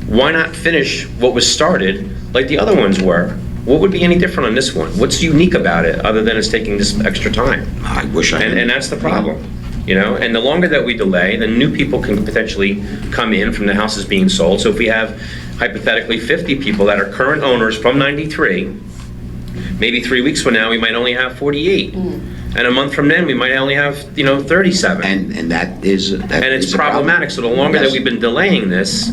why not finish what was started like the other ones were? What would be any different on this one? What's unique about it other than it's taking this extra time? I wish I had. And that's the problem, you know? And the longer that we delay, the new people can potentially come in from the houses being sold. So if we have hypothetically 50 people that are current owners from '93, maybe 3 weeks from now, we might only have 48. And a month from then, we might only have, 37. And that is it's problematic. So the longer that we've been delaying this,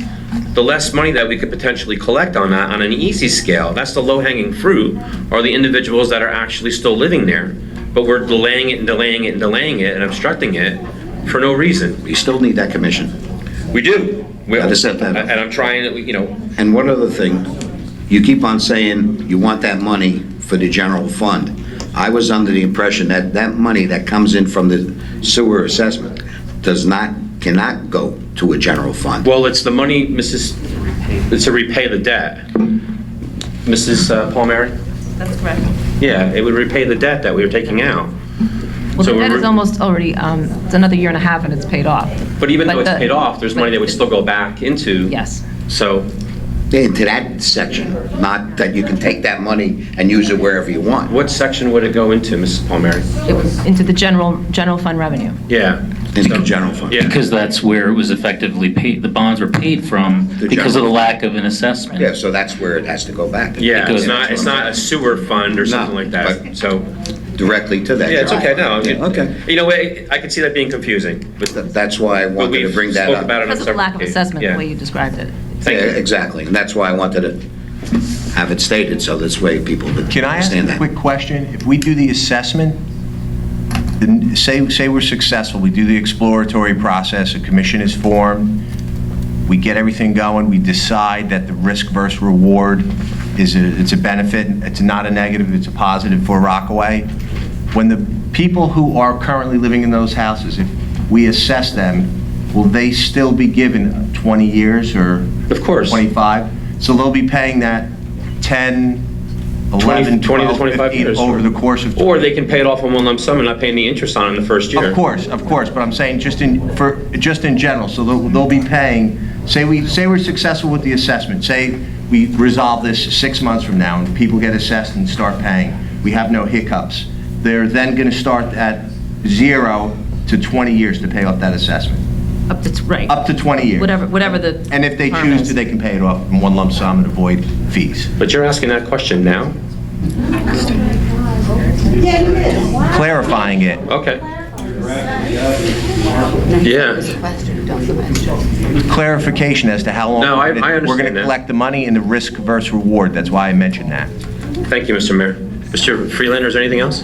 the less money that we could potentially collect on that on an easy scale. That's the low-hanging fruit, are the individuals that are actually still living there. But we're delaying it and delaying it and delaying it and obstructing it for no reason. We still need that commission. We do. Gotta set that up. And I'm trying to, And one other thing, you keep on saying you want that money for the general fund. I was under the impression that that money that comes in from the sewer assessment cannot go to a general fund. well, it's the money, it's to repay the debt. Mrs. Palmieri? That's correct. Yeah, it would repay the debt that we were taking out. Well, So the debt we're- is almost already, it's another year and a half and it's paid off. But even though it's the- paid off, there's money that would still go back into. Yes. So, Into that section, not that you can take that money and use it wherever you want. what section would it go into, Mrs. Palmieri? It was into the general fund revenue. Yeah. Into the general fund. Yeah. Because that's where it was effectively paid, the bonds were paid from because of the lack of an assessment. Yeah, so that's where it has to go back. Yeah, it's not a sewer fund or something like that, so. Directly to that. Yeah, it's okay, no. Yeah, okay. You know, I can see that being confusing, but. That's why I but wanted to we've bring that spoke up. about it on Because of the lack of several assessment, the occasions. way you described it. Thank Yeah, you. exactly, and that's why I wanted to have it stated, so this way people would Can I ask understand a that. quick question? If we do the assessment, then say we're successful, we do the exploratory process, a commission is formed, we get everything going, we decide that the risk versus reward it's a benefit, it's not a negative, it's a positive for Rockaway. When the people who are currently living in those houses, if we assess them, will they still be given 20 years or? Of course. 25? So they'll be paying that 10, 11, 20 to 12, 25 15 years. over the course of. Or they can pay it off in one lump sum and not paying the interest on it in the first year. Of course, but I'm saying just in general, so they'll be paying, say we're successful with the assessment, say we resolve this 6 months from now and people get assessed and start paying, we have no hiccups. They're then going to start at 0 to 20 years to pay off that assessment. Right. Up to 20 years. Whatever the. And if they term choose is. to, they can pay it off in one lump sum and avoid fees. But you're asking that question now? Clarifying it. Okay. Yeah. Clarification as to how long No, I we're understand going to that. collect the money and the risk versus reward. That's why I mentioned that. Thank you, Mr. Mayor. Mr. Freelander, is there anything else?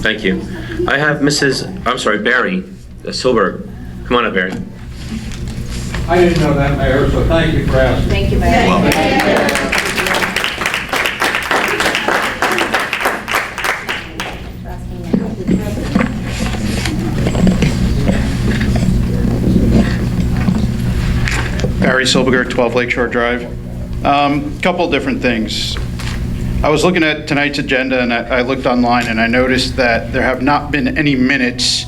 Thank you. I have Barry Silberg. Come on up, Barry. I didn't know that, Mayor, so thank you for asking. Thank you, Mayor. Barry Silberger, 12 Lakeshore Drive. Couple different things. I was looking at tonight's agenda and I looked online and I noticed that there have not been any minutes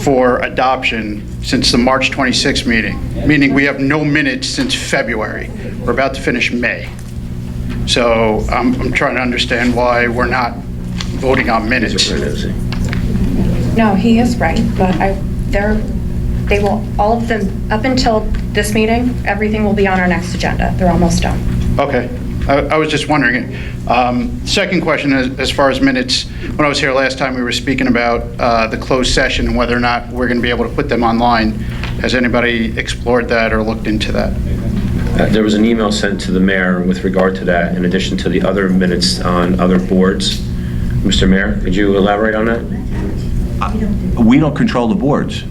for adoption since the March 26th meeting, meaning we have no minutes since February. We're about to finish May. So I'm trying to understand why we're not voting on minutes. No, he is right, but they will, all of them, up until this meeting, everything will be on our next agenda. They're almost done. Okay. I was just wondering. Second question, as far as minutes, when I was here last time, we were speaking about the closed session and whether or not we're going to be able to put them online. Has anybody explored that or looked into that? There was an email sent to the mayor with regard to that, in addition to the other minutes on other boards. Mr. Mayor, could you elaborate on that? We don't control the boards.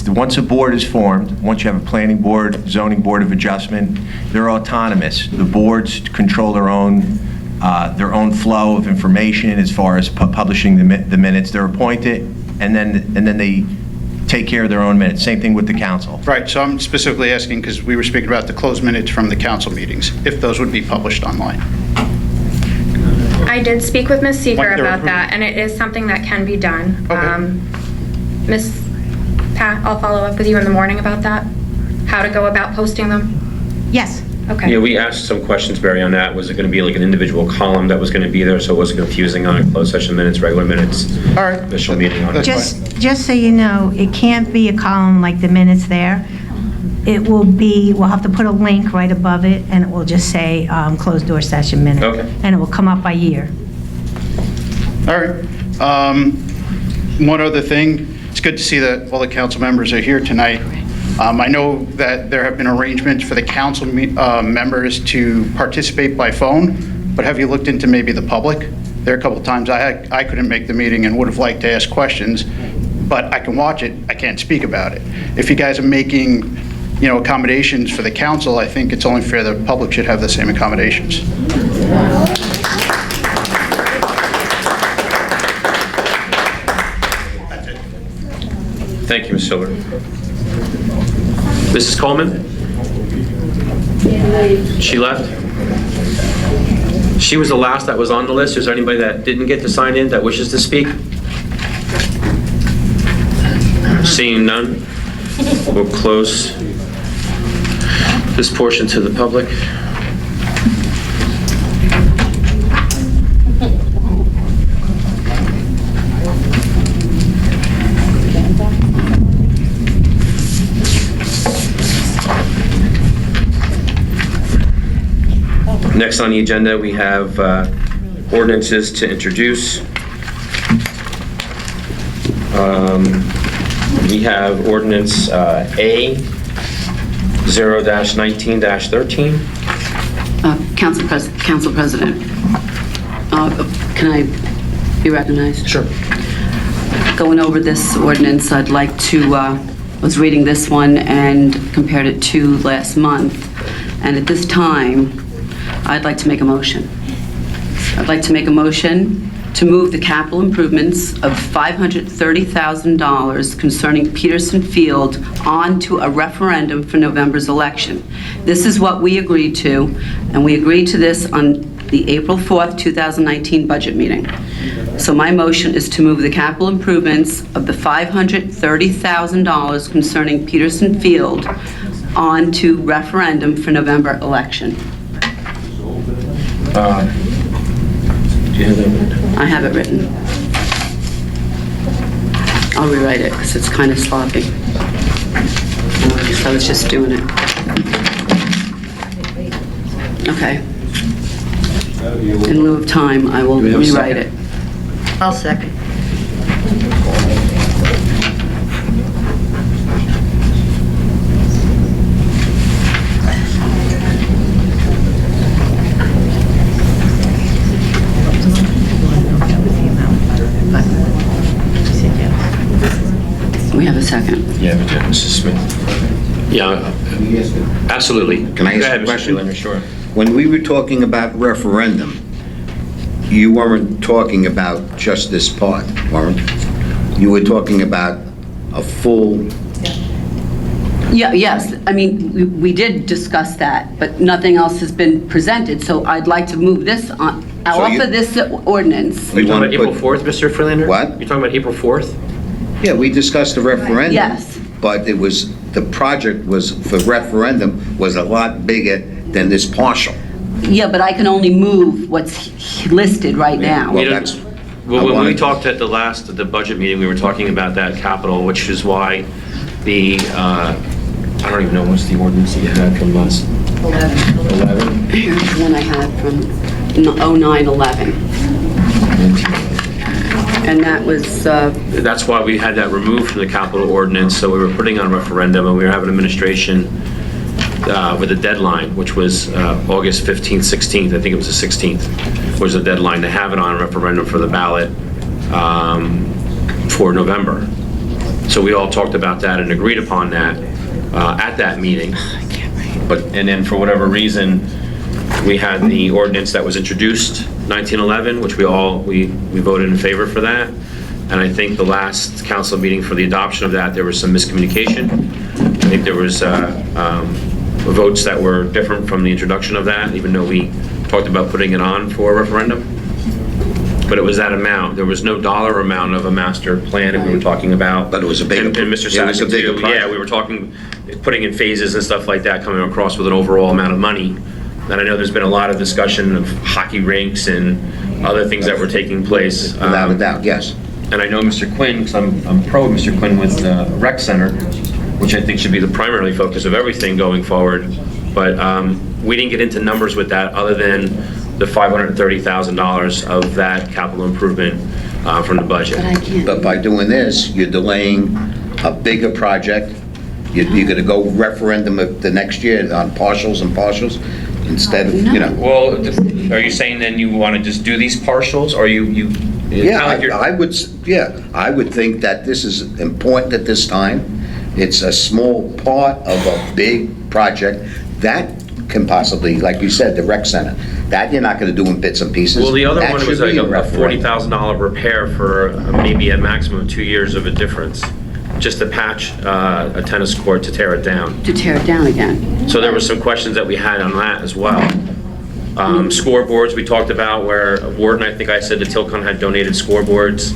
Once a board is formed, once you have a planning board, zoning board of adjustment, they're autonomous. The boards control their own flow of information as far as publishing the minutes. They're appointed, and then they take care of their own minutes. Same thing with the council. Right, so I'm specifically asking because we were speaking about the closed minutes from the council meetings, if those would be published online. I did speak with Ms. Seeger What they're about that, and it is something that can be done. Okay. Ms. Pat, I'll follow up with you in the morning about that, how to go about posting them. Yes. Okay. Yeah, we asked some questions, Barry, on that. Was it going to be like an individual column that was going to be there so it wasn't confusing on it, closed session minutes, regular minutes, All right. official meeting on it? Just so you know, it can't be a column like the minutes there. It will be, we'll have to put a link right above it, and it will just say closed door session minutes. Okay. And it will come up by year. All right. One other thing, it's good to see that all the council members are here tonight. I know that there have been arrangements for the council members to participate by phone, but have you looked into maybe the public? There are a couple times I couldn't make the meeting and would have liked to ask questions, but I can watch it, I can't speak about it. If you guys are making accommodations for the council, I think it's only fair the public should have the same accommodations. Thank you, Ms. Silver. Mrs. Coleman? She left? She was the last that was on the list. Is there anybody that didn't get to sign in that wishes to speak? Seeing none, we'll close this portion to the public. Next on the agenda, we have ordinances to introduce. We have ordinance A 0-19-13. Council President, can I be recognized? Sure. Going over this ordinance, I'd like to, was reading this one and compared it to last month, and at this time, I'd like to make a motion. I'd like to make a motion to move the capital improvements of $530,000 concerning Peterson Field onto a referendum for November's election. This is what we agreed to, and we agreed to this on the April 4th, 2019 budget meeting. So my motion is to move the capital improvements of the $530,000 concerning Peterson Field onto referendum for November election. Do you have that written? I have it written. I'll rewrite it because it's kind of sloppy. So I was just doing it. Okay. In lieu of time, I will rewrite it. I'll second. We have a second. Yeah, Mrs. Smith. Yeah, absolutely. Can I Go ask ahead, a Mr. question? Freelander, sure. When we were talking about referendum, you weren't talking about just this part, weren't you? You were talking about a full... Yeah, yes. I mean, we did discuss that, but nothing else has been presented. So I'd like to move this on, off of this ordinance. Are you talking about April 4th, Mr. Freelander? What? You're talking about April 4th? Yeah, we discussed the referendum. Yes. But it was, the project was, for referendum, was a lot bigger than this partial. Yeah, but I can only move what's listed right now. Well, that's... Well, when we talked at the budget meeting, we were talking about that capital, which is why the, I don't even know what's the ordinance that you had from us. 11. Here's the one I had from 09-11. And that was... That's why we had that removed from the capital ordinance, so we were putting on referendum, and we were having administration with a deadline, which was August 15th, 16th, I think it was the 16th, was the deadline to have it on referendum for the ballot for November. So we all talked about that and agreed upon that at that meeting. And then for whatever reason, we had the ordinance that was introduced, 1911, which we voted in favor for that. And I think the last council meeting for the adoption of that, there was some miscommunication. I think there was votes that were different from the introduction of that, even though we talked about putting it on for a referendum. But it was that amount. There was no dollar amount of a master plan that we were talking about. But it was a bigger... And Mr. It was a Sackett, bigger too. project. Yeah, we were talking, putting in phases and stuff like that, coming across with an overall amount of money. And I know there's been a lot of discussion of hockey rinks and other things that were taking place. Without a doubt, yes. And I know Mr. Quinn, because I'm pro Mr. Quinn with the rec center, which I think should be the primary focus of everything going forward. But we didn't get into numbers with that other than the $530,000 of that capital improvement from the budget. But by doing this, you're delaying a bigger project. You're going to go referendum of the next year on partials and partials instead of, you know. Well, are you saying then you want to just do these partials, or you? Yeah, I would think that this is important at this time, It's a small part of a big project that can possibly, like you said, the rec center, that you're not going to do in bits and pieces. Well, the other That one should was be like a referendum. $40,000 repair for maybe a maximum of 2 years of a difference, just to patch a tennis court to tear it down. To tear it down again. So there were some questions that we had on that as well. Scoreboards we talked about, where Wharton, I think I said that Tilcon had donated scoreboards.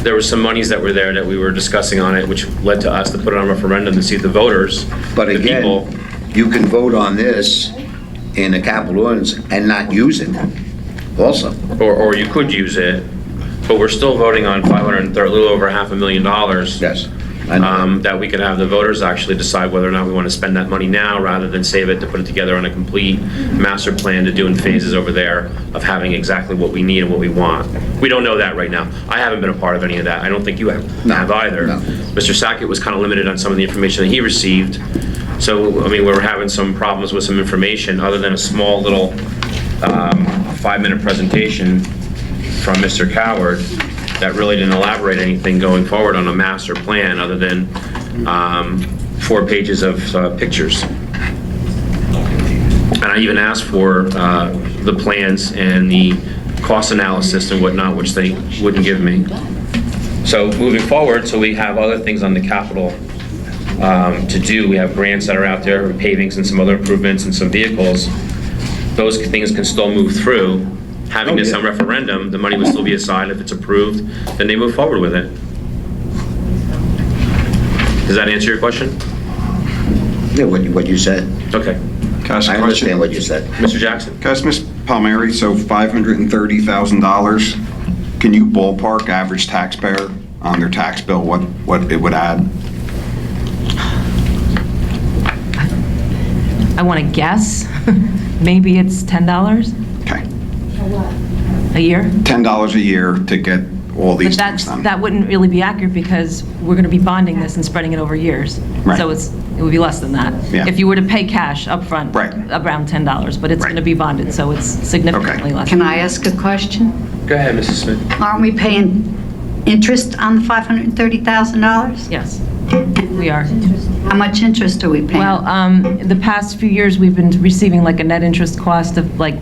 There were some monies that were there that we were discussing on it, which led to us to put it on referendum to see the voters, But the again, people. you can vote on this in a capital ordinance and not use it also. Or you could use it, but we're still voting on a little over $500,000. Yes. That we could have the voters actually decide whether or not we want to spend that money now rather than save it to put it together on a complete master plan to do in phases over there of having exactly what we need and what we want. We don't know that right now. I haven't been a part of any of that. I don't think you have either. No. Mr. Sackett was kind of limited on some of the information that he received. So, I mean, we were having some problems with some information other than a small little 5-minute presentation from Mr. Coward that really didn't elaborate anything going forward on a master plan other than 4 pages of pictures. And I even asked for the plans and the cost analysis and whatnot, which they wouldn't give me. So moving forward, so we have other things on the capital to do. We have grants that are out there, pavings and some other improvements and some vehicles. Those things can still move through. Having this on referendum, the money would still be assigned. If it's approved, then they move forward with it. Does that answer your question? Yeah, what you said. Okay. Can I ask a I question? understand what you said. Mr. Jackson? Can I ask Ms. Palmieri, so $530,000, can you ballpark average taxpayer on their tax bill, what it would add? I want to guess, maybe it's $10 Okay. a year? $10 a year to get all these But things done. that wouldn't really be accurate because we're going to be bonding this and spreading it over years. Right. So it would be less than that. Yeah. If you were to pay cash upfront, Right. around $10, but it's Right. going to be bonded, so it's significantly less. Can I ask a question? Go ahead, Mrs. Smith. Aren't we paying interest on the $530,000? Yes, we are. How much interest are we paying? Well, the past few years, we've been receiving like a net interest cost of like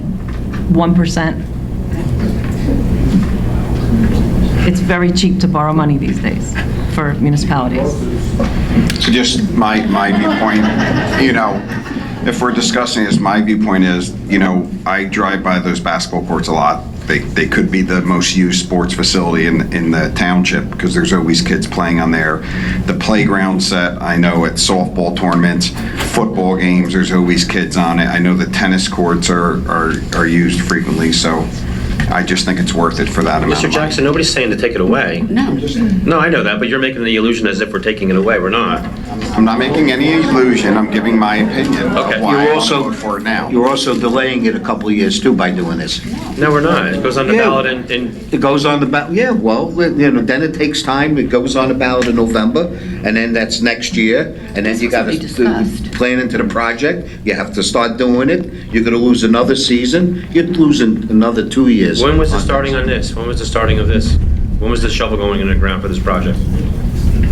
1%. It's very cheap to borrow money these days for municipalities. So just my viewpoint, if we're discussing this, my viewpoint is, I drive by those basketball courts a lot. They could be the most used sports facility in the township because there's always kids playing on there. The playground set, I know at softball tournaments, football games, there's always kids on it. I know the tennis courts are used frequently, so I just think it's worth it for that amount of Mr. money. Jackson, nobody's saying to take it away. No. No, I know that, but you're making the illusion as if we're taking it away. We're not. I'm not making any illusion, I'm giving my opinion Okay. of why You're I'm also- voting for it now. You're also delaying it a couple of years too by doing this. No, we're not. It goes on the Yeah. ballot in It goes on the ballot, yeah, well, then it takes time, it goes on the ballot in November, and then that's next year, and then you gotta This was already discussed. plan into the project, you have to start doing it, you're gonna lose another season, you're losing another 2 years. When was the starting on this? When was the starting of this? When was the shovel going in the ground for this project?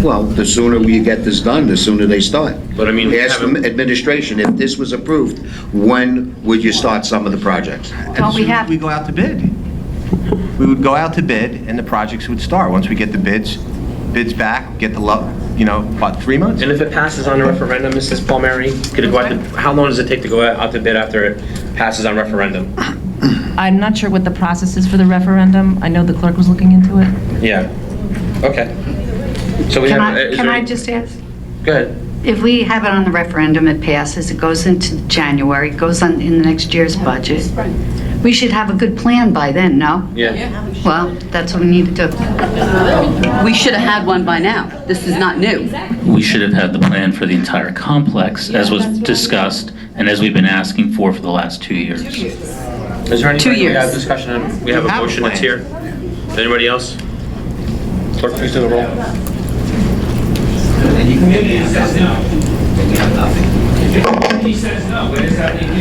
Well, the sooner we get this done, the sooner they start. But I mean, we Ask the haven't- administration, if this was approved, when would you start some of the projects? Don't we have, We go out to bid. We would go out to bid, and the projects would start. Once we get the bids back, get the, about 3 months. And if it passes on a referendum, Mrs. Palmieri, could it go out to, how long does it take to go out to bid after it passes on referendum? I'm not sure what the process is for the referendum. I know the clerk was looking into it. Yeah. Okay. So we have. is can there- I just ask? Go ahead. If we have it on the referendum, it passes, it goes into January, it goes on in the next year's budget. We should have a good plan by then, no? Yeah. Well, that's what we need to do. We should have had one by now. This is not new. We should have had the plan for the entire complex, as was discussed, and as we've been asking for the last 2 years. Is there anybody we years. have discussion on? We have a motion that's here. Anybody else? Clerk, please do the roll. The community says no. If the community says no, what does that mean?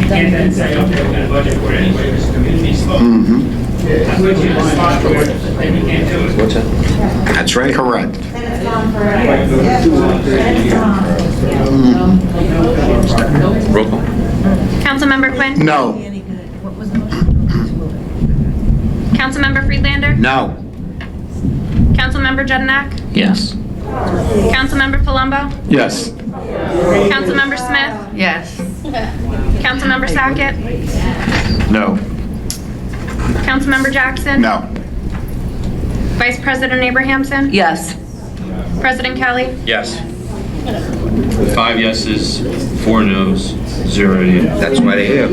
You can't then say, okay, we're gonna budget for it anyway, because the community spoke. That's what you respond for, then you can't do it. What's that? That's right. Correct. Roll call. Councilmember Quinn? No. Councilmember Friedlander? No. Councilmember Jedinak? Yes. Councilmember Palumbo? Yes. Councilmember Smith? Yes. Councilmember Sackett? No. Councilmember Jackson? No. Vice President Abrahamson? Yes. President Kelly? Yes. 5 yeses, 4 noes, 0 nays. That's why they're here.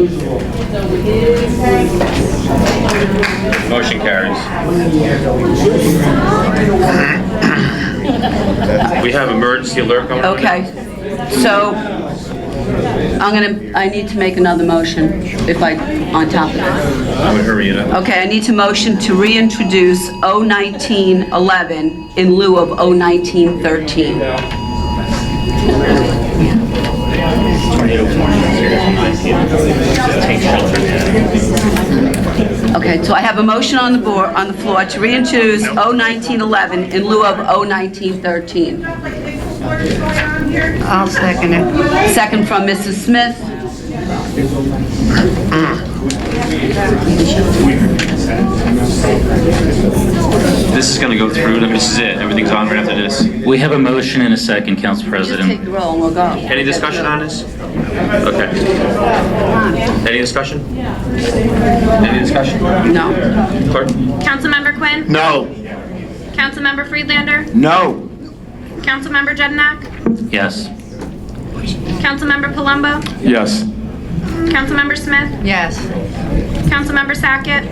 Motion carries. We have emergency alert going on. Okay, so I need to make another motion on top of this. I would hurry it up. Okay, I need to motion to reintroduce 01911 in lieu of 01913. Okay, so I have a motion on the floor to reintroduce 01911 in lieu of 01913. I'll second it. Second from Mrs. Smith. This is going to go through. This is it. Everything's on right after this. We have a motion and a second, Council Just take President. the roll and we'll go. Any discussion on this? Okay. Any discussion? Any discussion? No. Clerk? Councilmember Quinn? No. Councilmember Friedlander? No. Councilmember Jedinak? Yes. Councilmember Palumbo? Yes. Councilmember Smith? Yes. Councilmember Sackett?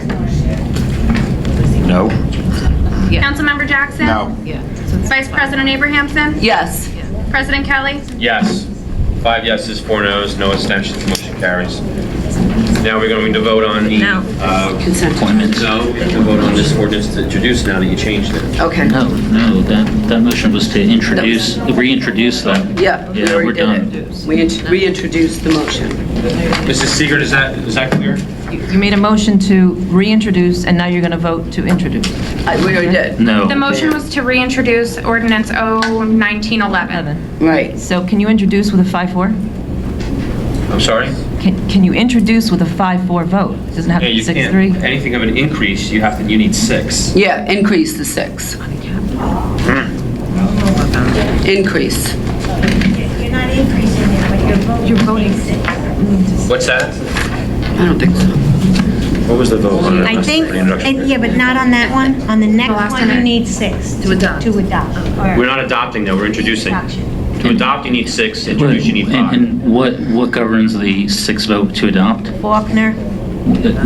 No. Councilmember Jackson? No. Vice President Abrahamson? Yes. President Kelly? Yes. 5 yeses, 4 noes, no abstentions. Motion carries. Now we're going to vote on the Consent. Appointments. No, we have to vote on this ordinance to introduce now that you changed it. Okay. No, that motion was to reintroduce that. Yeah, we Yeah, already we're did done. it. We reintroduced the motion. Mrs. Seegert, is that clear? You made a motion to reintroduce, and now you're going to vote to introduce. We already did. No. The motion was to reintroduce ordinance 01911. Right. So can you introduce with a 5-4? I'm sorry? Can you introduce with a 5-4 vote? It doesn't have to Yeah, be you can't. 6-3? Anything of an increase, you need 6. Yeah, increase the 6. Increase. You're not increasing it, but you're voting 6. What's that? I don't think so. What was the vote on it? I think, yeah, but not on that one. On the next one, you need 6. To adopt. To adopt. We're not adopting, though, we're introducing. To adopt, you need 6, introduce, you need 5. And what governs the 6 vote to adopt? Faulkner.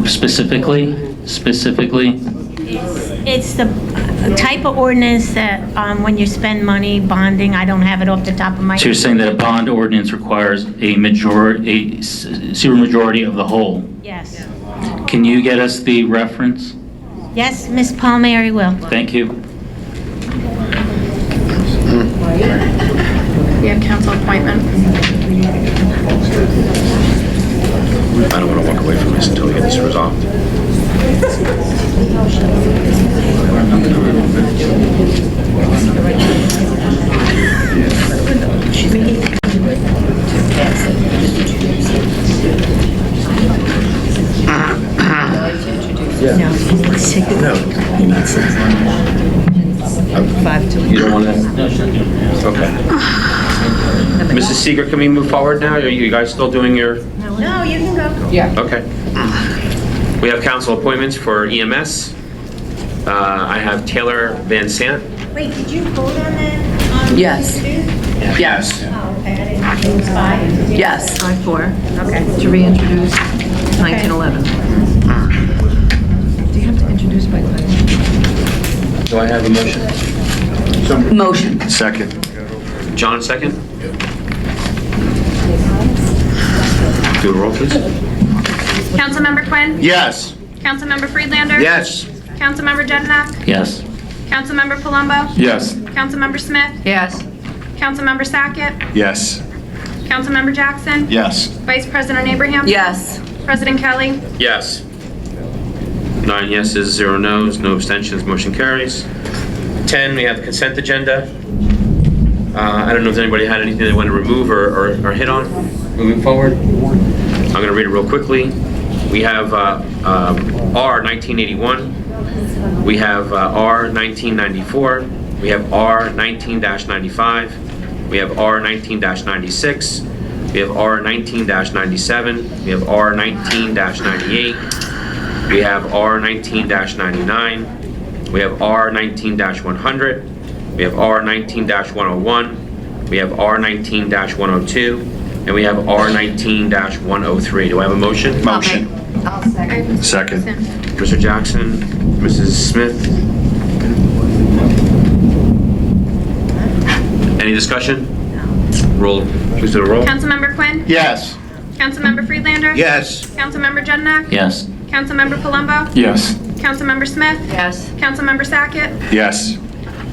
Specifically? It's the type of ordinance that when you spend money bonding, I don't have it off the top of my So you're saying that a bond ordinance requires a super majority of the whole? Yes. Can you get us the reference? Yes, Ms. Palmieri will. Thank you. We have council appointment. I don't want to walk away from this until we get this resolved. No, you need 6. No. You need 6. 5-2. You don't want to? Okay. Mrs. Seeger, can we move forward now? Are you guys still doing your? No, you can go. Yeah. Okay. We have council appointments for EMS. I have Taylor Van Sant. Wait, did you vote on that? Yes. Yes. Oh, okay, I didn't think it was 5. Yes. 5-4. Okay. To reintroduce 1911. Do you have to introduce by title? Do I have a motion? Motion. Second. John, second? Do a roll, please. Councilmember Quinn? Yes. Councilmember Friedlander? Yes. Councilmember Jedinak? Yes. Councilmember Palumbo? Yes. Councilmember Smith? Yes. Councilmember Sackett? Yes. Councilmember Jackson? Yes. Vice President Abraham? Yes. President Kelly? Yes. 9 yeses, 0 noes, no abstentions, motion carries. 10, we have the consent agenda. I don't know if anybody had anything they want to remove or hit on moving forward. I'm going to read it real quickly. We have R 1981. We have R 1994. We have R 19-95. We have R 19-96. We have R 19-97. We have R 19-98. We have R 19-99. We have R 19-100. We have R 19-101. We have R 19-102. And we have R 19-103. Do I have a motion? Motion. I'll second. Second. Mr. Jackson, Mrs. Smith. Any discussion? Roll, please do a roll. Councilmember Quinn? Yes. Councilmember Friedlander? Yes. Councilmember Jednak? Yes. Councilmember Palumbo? Yes. Councilmember Smith? Yes. Councilmember Sackett? Yes.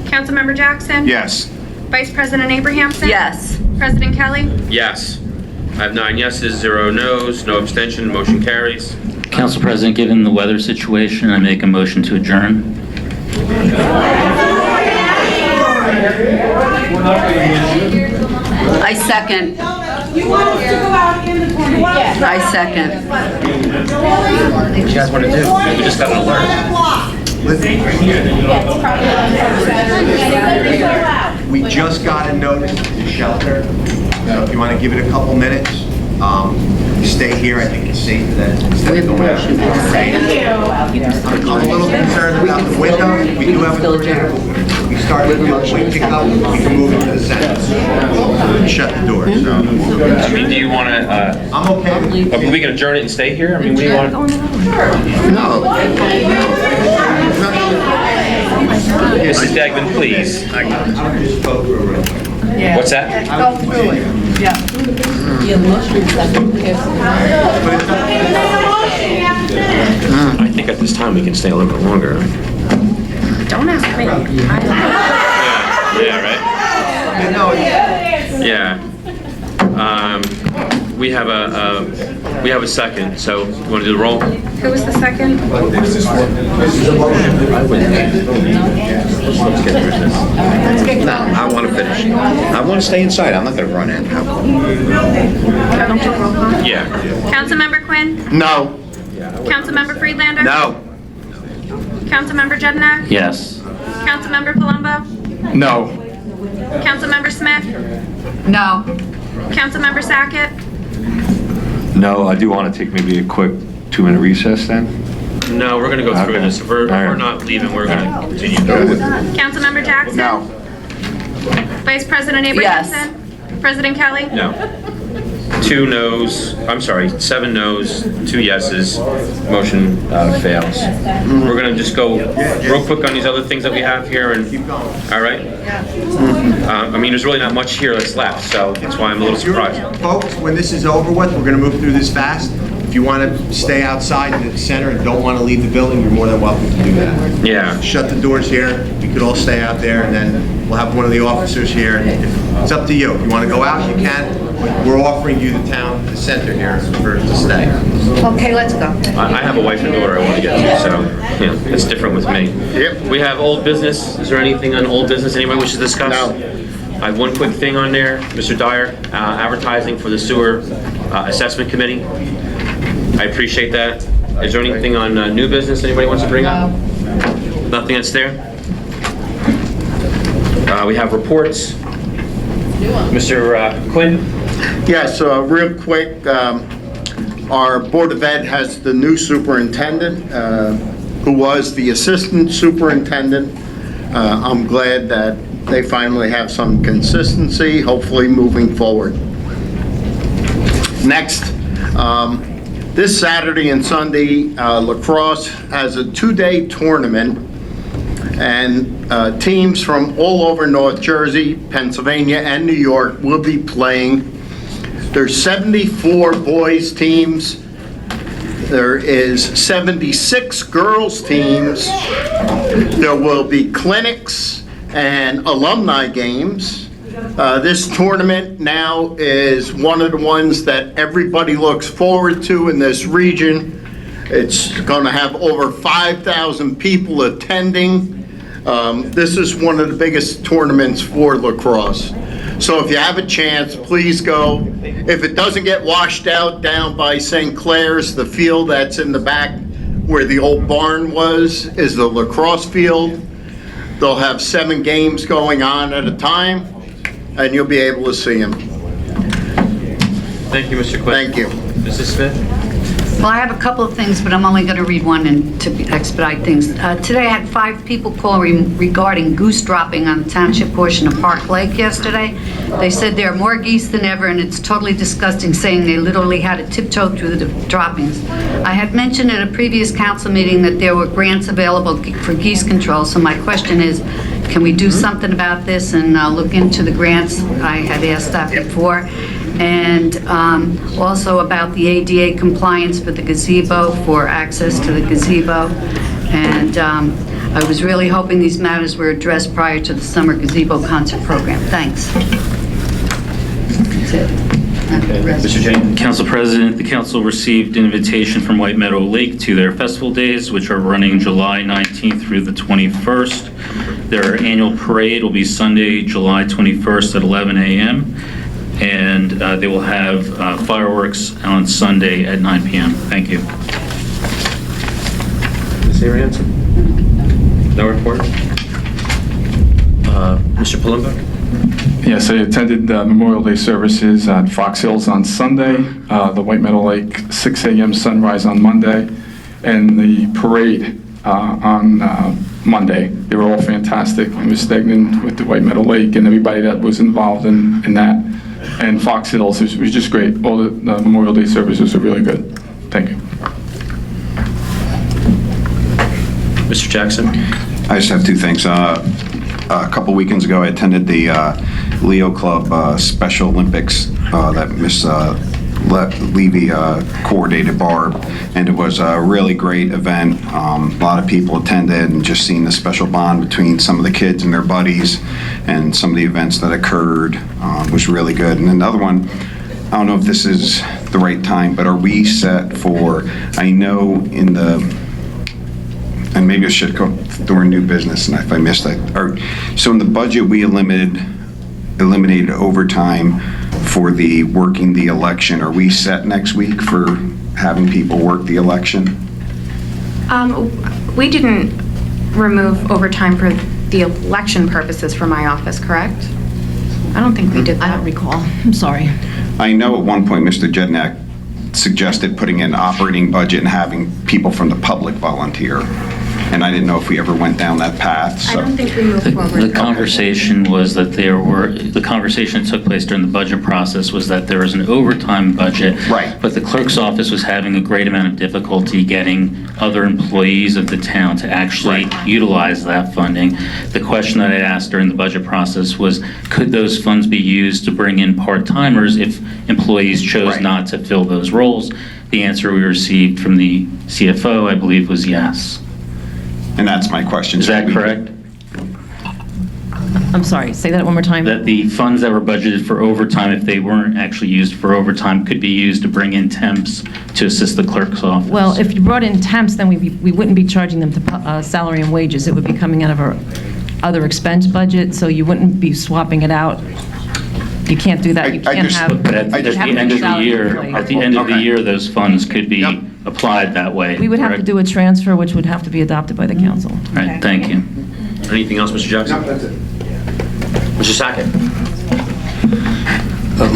Councilmember Jackson? Yes. Vice President Abrahamson? Yes. President Kelly? Yes. I have 9 yeses, 0 noes, no abstention, motion carries. Council President, given the weather situation, I make a motion to adjourn. I second. You want us to go out in the corner? I second. What do you guys want to do? We just got an alert. We just got a notice to shelter, so if you want to give it a couple minutes, stay here. I think it's safer than instead of going out. I'm a little concerned about the window. We do have a tornado. We started with a quick pickup. We can move into the center. Shut the door. So. I mean, do you want to? I'm okay. We can adjourn it and stay here. I mean, what do you want? No. Mrs. Degman, please. What's that? I think at this time we can stay a little bit longer. Don't ask me. Yeah, right? Yeah. We have a second, so you want to do the roll? Who was the second? No, I want to finish. I want to stay inside. I'm not going to run in. Yeah. Councilmember Quinn? No. Councilmember Friedlander? No. Councilmember Jednak? Yes. Councilmember Palumbo? No. Councilmember Smith? No. Councilmember Sackett? No, I do want to take maybe a quick 2-minute recess then. No, we're going to go through this. If we're not leaving, we're going to continue. Councilmember Jackson? No. Vice President Abrahamson? President Kelly? No. 2 noes, I'm sorry, 7 noes, 2 yeses, motion fails. We're going to just go real quick on these other things that we have here, and, all right? I mean, there's really not much here that's left, so that's why I'm a little surprised. Folks, when this is over with, we're going to move through this fast. If you want to stay outside in the center and don't want to leave the building, you're more than welcome to do that. Yeah. Shut the doors here. You could all stay out there, and then we'll have one of the officers here. It's up to you. If you want to go out, you can. But we're offering you the center here to stay. Okay, let's go. I have a wife and daughter I want to get to, so, yeah, it's different with me. Yep. We have old business. Is there anything on old business anybody wishes to discuss? No. I have one quick thing on there. Mr. Dyer, advertising for the sewer assessment committee. I appreciate that. Is there anything on new business anybody wants to bring up? Nothing that's there? We have reports. Mr. Quinn? Yes, real quick, our Board of Ed has the new superintendent, who was the assistant superintendent. I'm glad that they finally have some consistency, hopefully moving forward. Next, this Saturday and Sunday, lacrosse has a 2-day tournament, and teams from all over North Jersey, Pennsylvania, and New York will be playing. There's 74 boys teams. There is 76 girls teams. There will be clinics and alumni games. This tournament now is one of the ones that everybody looks forward to in this region. It's going to have over 5,000 people attending. This is one of the biggest tournaments for lacrosse. So if you have a chance, please go. If it doesn't get washed out down by St. Clair's, the field that's in the back where the old barn was is the lacrosse field. They'll have 7 games going on at a time, and you'll be able to see them. Thank you, Mr. Quinn. Thank you. Mrs. Smith? Well, I have a couple of things, but I'm only going to read one and to expedite things. Today, I had 5 people call regarding goose dropping on the township portion of Park Lake yesterday. They said there are more geese than ever, and it's totally disgusting, saying they literally had to tiptoe through the droppings. I had mentioned at a previous council meeting that there were grants available for geese control, so my question is, can we do something about this and look into the grants? I had asked that before. And also about the ADA compliance for the gazebo, for access to the gazebo. And I was really hoping these matters were addressed prior to the summer gazebo concert program. Thanks. That's it. Mr. James? Council President, the council received an invitation from White Meadow Lake to their festival days, which are running July 19th through the 21st. Their annual parade will be Sunday, July 21st at 11 a.m. And they will have fireworks on Sunday at 9 p.m. Thank you. Ms. Arianson? No report? Mr. Palumbo? Yes, I attended Memorial Day services at Fox Hills on Sunday, the White Meadow Lake 6 a.m. sunrise on Monday, and the parade on Monday. They were all fantastic. I was stagnant with the White Meadow Lake and everybody that was involved in that. And Fox Hills, it was just great. All the Memorial Day services are really good. Thank you. Mr. Jackson? I just have 2 things. A couple weekends ago, I attended the Leo Club Special Olympics that Miss Levy coordinated, Barb, and it was a really great event. A lot of people attended, and just seeing the special bond between some of the kids and their buddies and some of the events that occurred was really good. And another one, I don't know if this is the right time, but are we set for, I know in the, and maybe I should go during new business, and if I missed that. So in the budget, we eliminated overtime for the working the election. Are we set next week for having people work the election? We didn't remove overtime for the election purposes for my office, correct? I don't think we did that. I don't recall. I'm sorry. I know at one point Mr. Jednak suggested putting in an operating budget and having people from the public volunteer. And I didn't know if we ever went down that path, so. I don't think we moved forward. The conversation was that the conversation that took place during the budget process was that there was an overtime budget. Right. But the clerk's office was having a great amount of difficulty getting other employees of the town to actually utilize that funding. The question that I asked during the budget process was, could those funds be used to bring in part-timers if employees chose not to fill those roles? The answer we received from the CFO, I believe, was yes. And that's my question. Is that correct? I'm sorry, say that one more time. That the funds that were budgeted for overtime, if they weren't actually used for overtime, could be used to bring in temps to assist the clerk's office? Well, if you brought in temps, then we wouldn't be charging them to salary and wages. It would be coming out of our other expense budget, so you wouldn't be swapping it out. You can't do that. You can't have. But at the end of the year, those funds could be applied that way. We would have to do a transfer, which would have to be adopted by the council. All right, thank you. Anything else, Mr. Jackson? No, that's it. Mr. Sackett?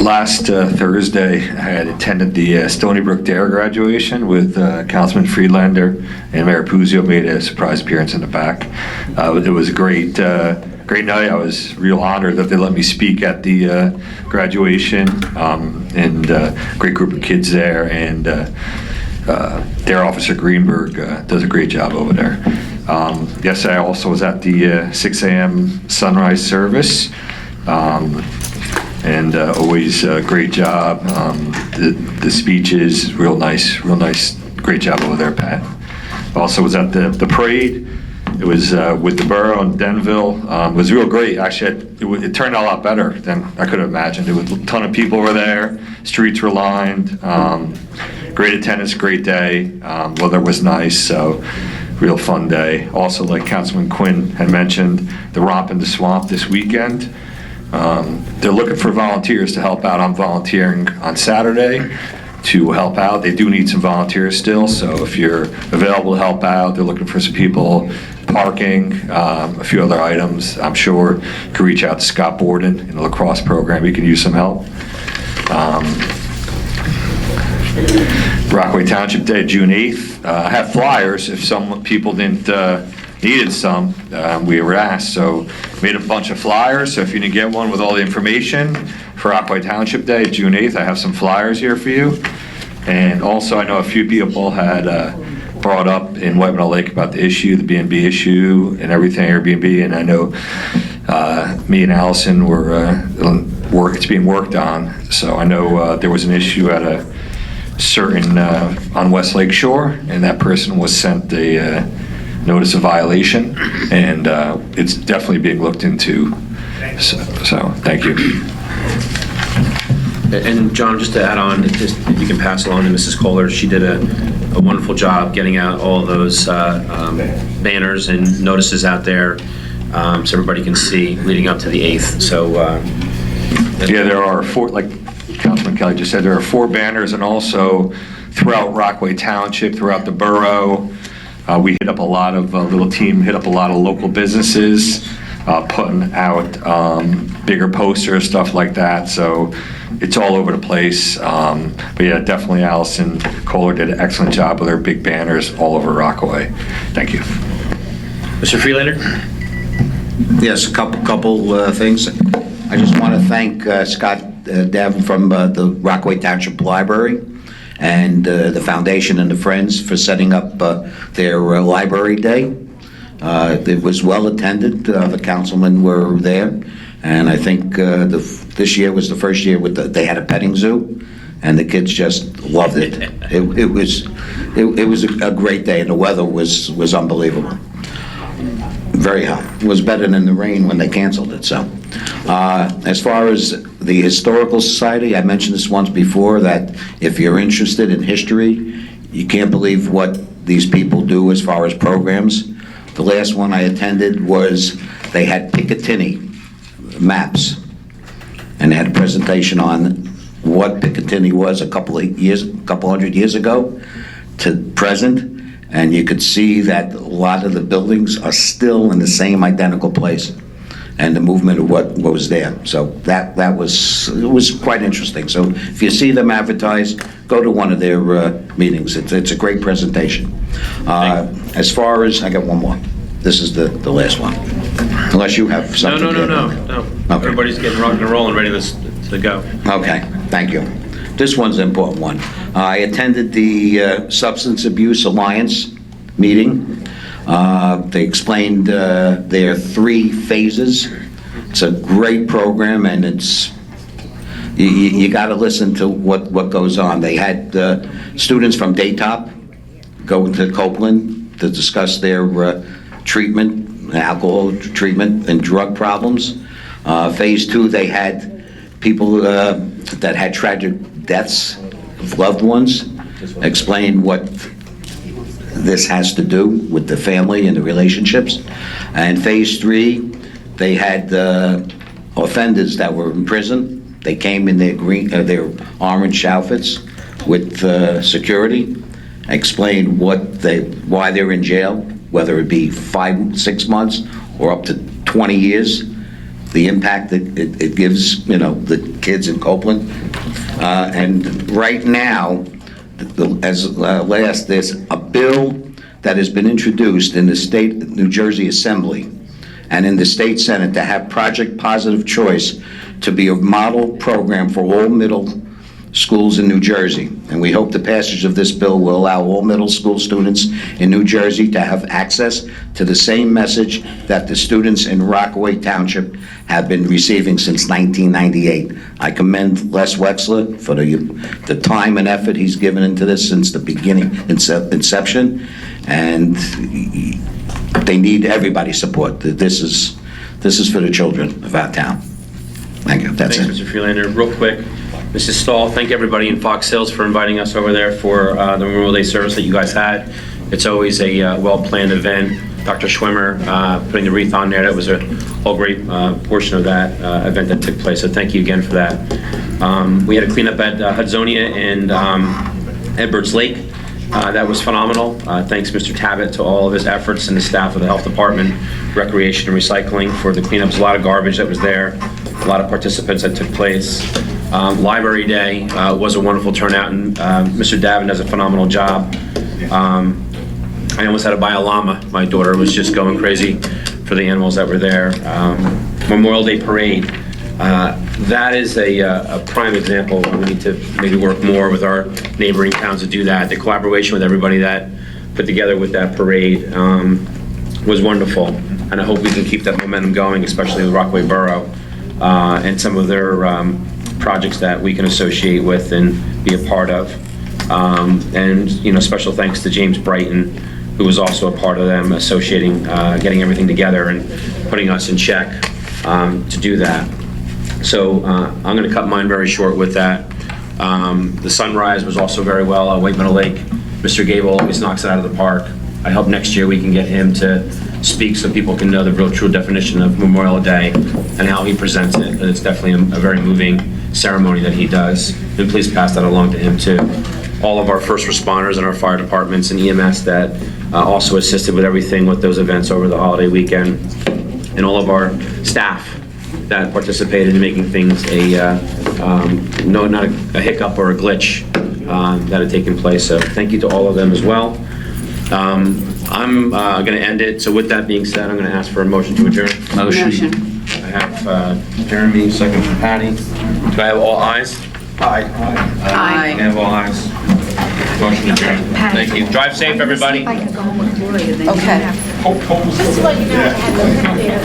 Last Thursday, I had attended the Stony Brook Dare graduation with Councilman Friedlander, and Mayor Puzio made a surprise appearance in the back. It was a great night. I was real honored that they let me speak at the graduation, and great group of kids there, and Dare Officer Greenberg does a great job over there. Yesterday I also was at the 6 a.m. sunrise service, and always a great job. The speeches, real nice, great job over there, Pat. Also was at the parade. It was with the borough in Denville. It was real great. Actually, it turned out a lot better than I could have imagined. There was a ton of people were there. Streets were lined. Great attendance, great day. Weather was nice, so real fun day. Also, like Councilman Quinn had mentioned, the Romp in the Swamp this weekend. they're looking for volunteers to help out. I'm volunteering on Saturday to help out. They do need some volunteers still, so if you're available to help out, they're looking for some people, parking, a few other items. I'm sure you can reach out to Scott Borden in the lacrosse program. He can use some help. Rockaway Township Day, June 8th. I have flyers if some people needed some. We were asked, so made a bunch of flyers. So if you didn't get one with all the information for Rockaway Township Day, June 8th, I have some flyers here for you. And also, I know a few people had brought up in White Meadow Lake about the issue, the B&B issue and everything, Airbnb, and I know me and Allison it's being worked on. So I know there was an issue at a certain, on West Lake Shore, and that person was sent a notice of violation, and it's definitely being looked into. So thank you. And John, just to add on, just if you can pass along to Mrs. Kohler, she did a wonderful job getting out all of those banners and notices out there, so everybody can see leading up to the 8th. So yeah, there are 4, like Councilman Kelly just said, there are 4 banners, and also throughout Rockaway Township, throughout the borough, we hit up a lot of, little team hit up a lot of local businesses, putting out bigger posters, stuff like that. So it's all over the place. But yeah, definitely Allison Kohler did an excellent job with her big banners all over Rockaway. Thank you. Mr. Freelander? Yes, a couple things. I just want to thank Scott Davin from the Rockaway Township Library and the foundation and the Friends for setting up their library day. It was well attended. The councilmen were there, and I think this year was the first year they had a petting zoo, and the kids just loved it. It was a great day, and the weather was unbelievable. Very hot. It was better than the rain when they canceled it. So, as far as the Historical Society, I mentioned this once before, that if you're interested in history, you can't believe what these people do as far as programs. The last one I attended was, they had Picatinny maps, and they had a presentation on what Picatinny was a couple hundred years ago to present. And you could see that a lot of the buildings are still in the same identical place, and the movement of what was there. So that was quite interesting. So if you see them advertised, go to one of their meetings. It's a great presentation. As far as, I got one more. This is the last one. Unless you have something. No. Okay. Everybody's getting rock and roll and ready to go. Okay, thank you. This one's an important one. I attended the Substance Abuse Alliance meeting. They explained their 3 phases. It's a great program, and you got to listen to what goes on. They had students from Daytop go to Copeland to discuss their treatment, alcohol treatment, and drug problems. Phase 2, they had people that had tragic deaths of loved ones, explain what this has to do with the family and the relationships. And phase 3, they had offenders that were in prison. They came in their orange outfits with security, explained why they're in jail, whether it be 5-6 months or up to 20 years. The impact that it gives, the kids in Copeland. And right now, there's a bill that has been introduced in the state New Jersey Assembly and in the state Senate to have Project Positive Choice to be a model program for all middle schools in New Jersey. And we hope the passage of this bill will allow all middle school students in New Jersey to have access to the same message that the students in Rockaway Township have been receiving since 1998. I commend Les Wexler for the time and effort he's given into this since the beginning, inception, and they need everybody's support. This is for the children of our town. Thank you. That's Thanks, Mr. Freelander. Real quick, Mrs. Stahl, thank everybody in Fox Hills for inviting us over there for the Memorial Day service that you guys had. It's always a well-planned event. Dr. Schwimmer putting the wreath on there. That was a whole great portion of that event that took place, so thank you again for that. We had a cleanup at Hudsonia and Edwards Lake. That was phenomenal. Thanks, Mr. Tabbitt, to all of his efforts and the staff of the Health Department, Recreation and Recycling for the cleanups. A lot of garbage that was there, a lot of participants that took place. Library Day was a wonderful turnout, and Mr. Davin does a phenomenal job. I almost had to buy a llama. My daughter was just going crazy for the animals that were there. Memorial Day Parade. That is a prime example where we need to maybe work more with our neighboring towns to do that. The collaboration with everybody that put together with that parade was wonderful, and I hope we can keep that momentum going, especially with Rockaway Borough and some of their projects that we can associate with and be a part of. And special thanks to James Brighton, who was also a part of them associating, getting everything together and putting us in check to do that. So I'm going to cut mine very short with that. The sunrise was also very well at White Meadow Lake. Mr. Gable always knocks it out of the park. I hope next year we can get him to speak so people can know the real true definition of Memorial Day and how he presents it. And it's definitely a very moving ceremony that he does. And please pass that along to him too. All of our first responders and our fire departments and EMS that also assisted with everything with those events over the holiday weekend, and all of our staff that participated in making things not a hiccup or a glitch that had taken place. So thank you to all of them as well. I'm going to end it. So with that being said, I'm going to ask for a motion to adjourn. Motion. I have Jeremy, second from Patty. Do I have all ayes? Aye. Aye. I have all ayes. Motion adjourned. Thank you. Drive safe, everybody. Okay. Just to let you know, I had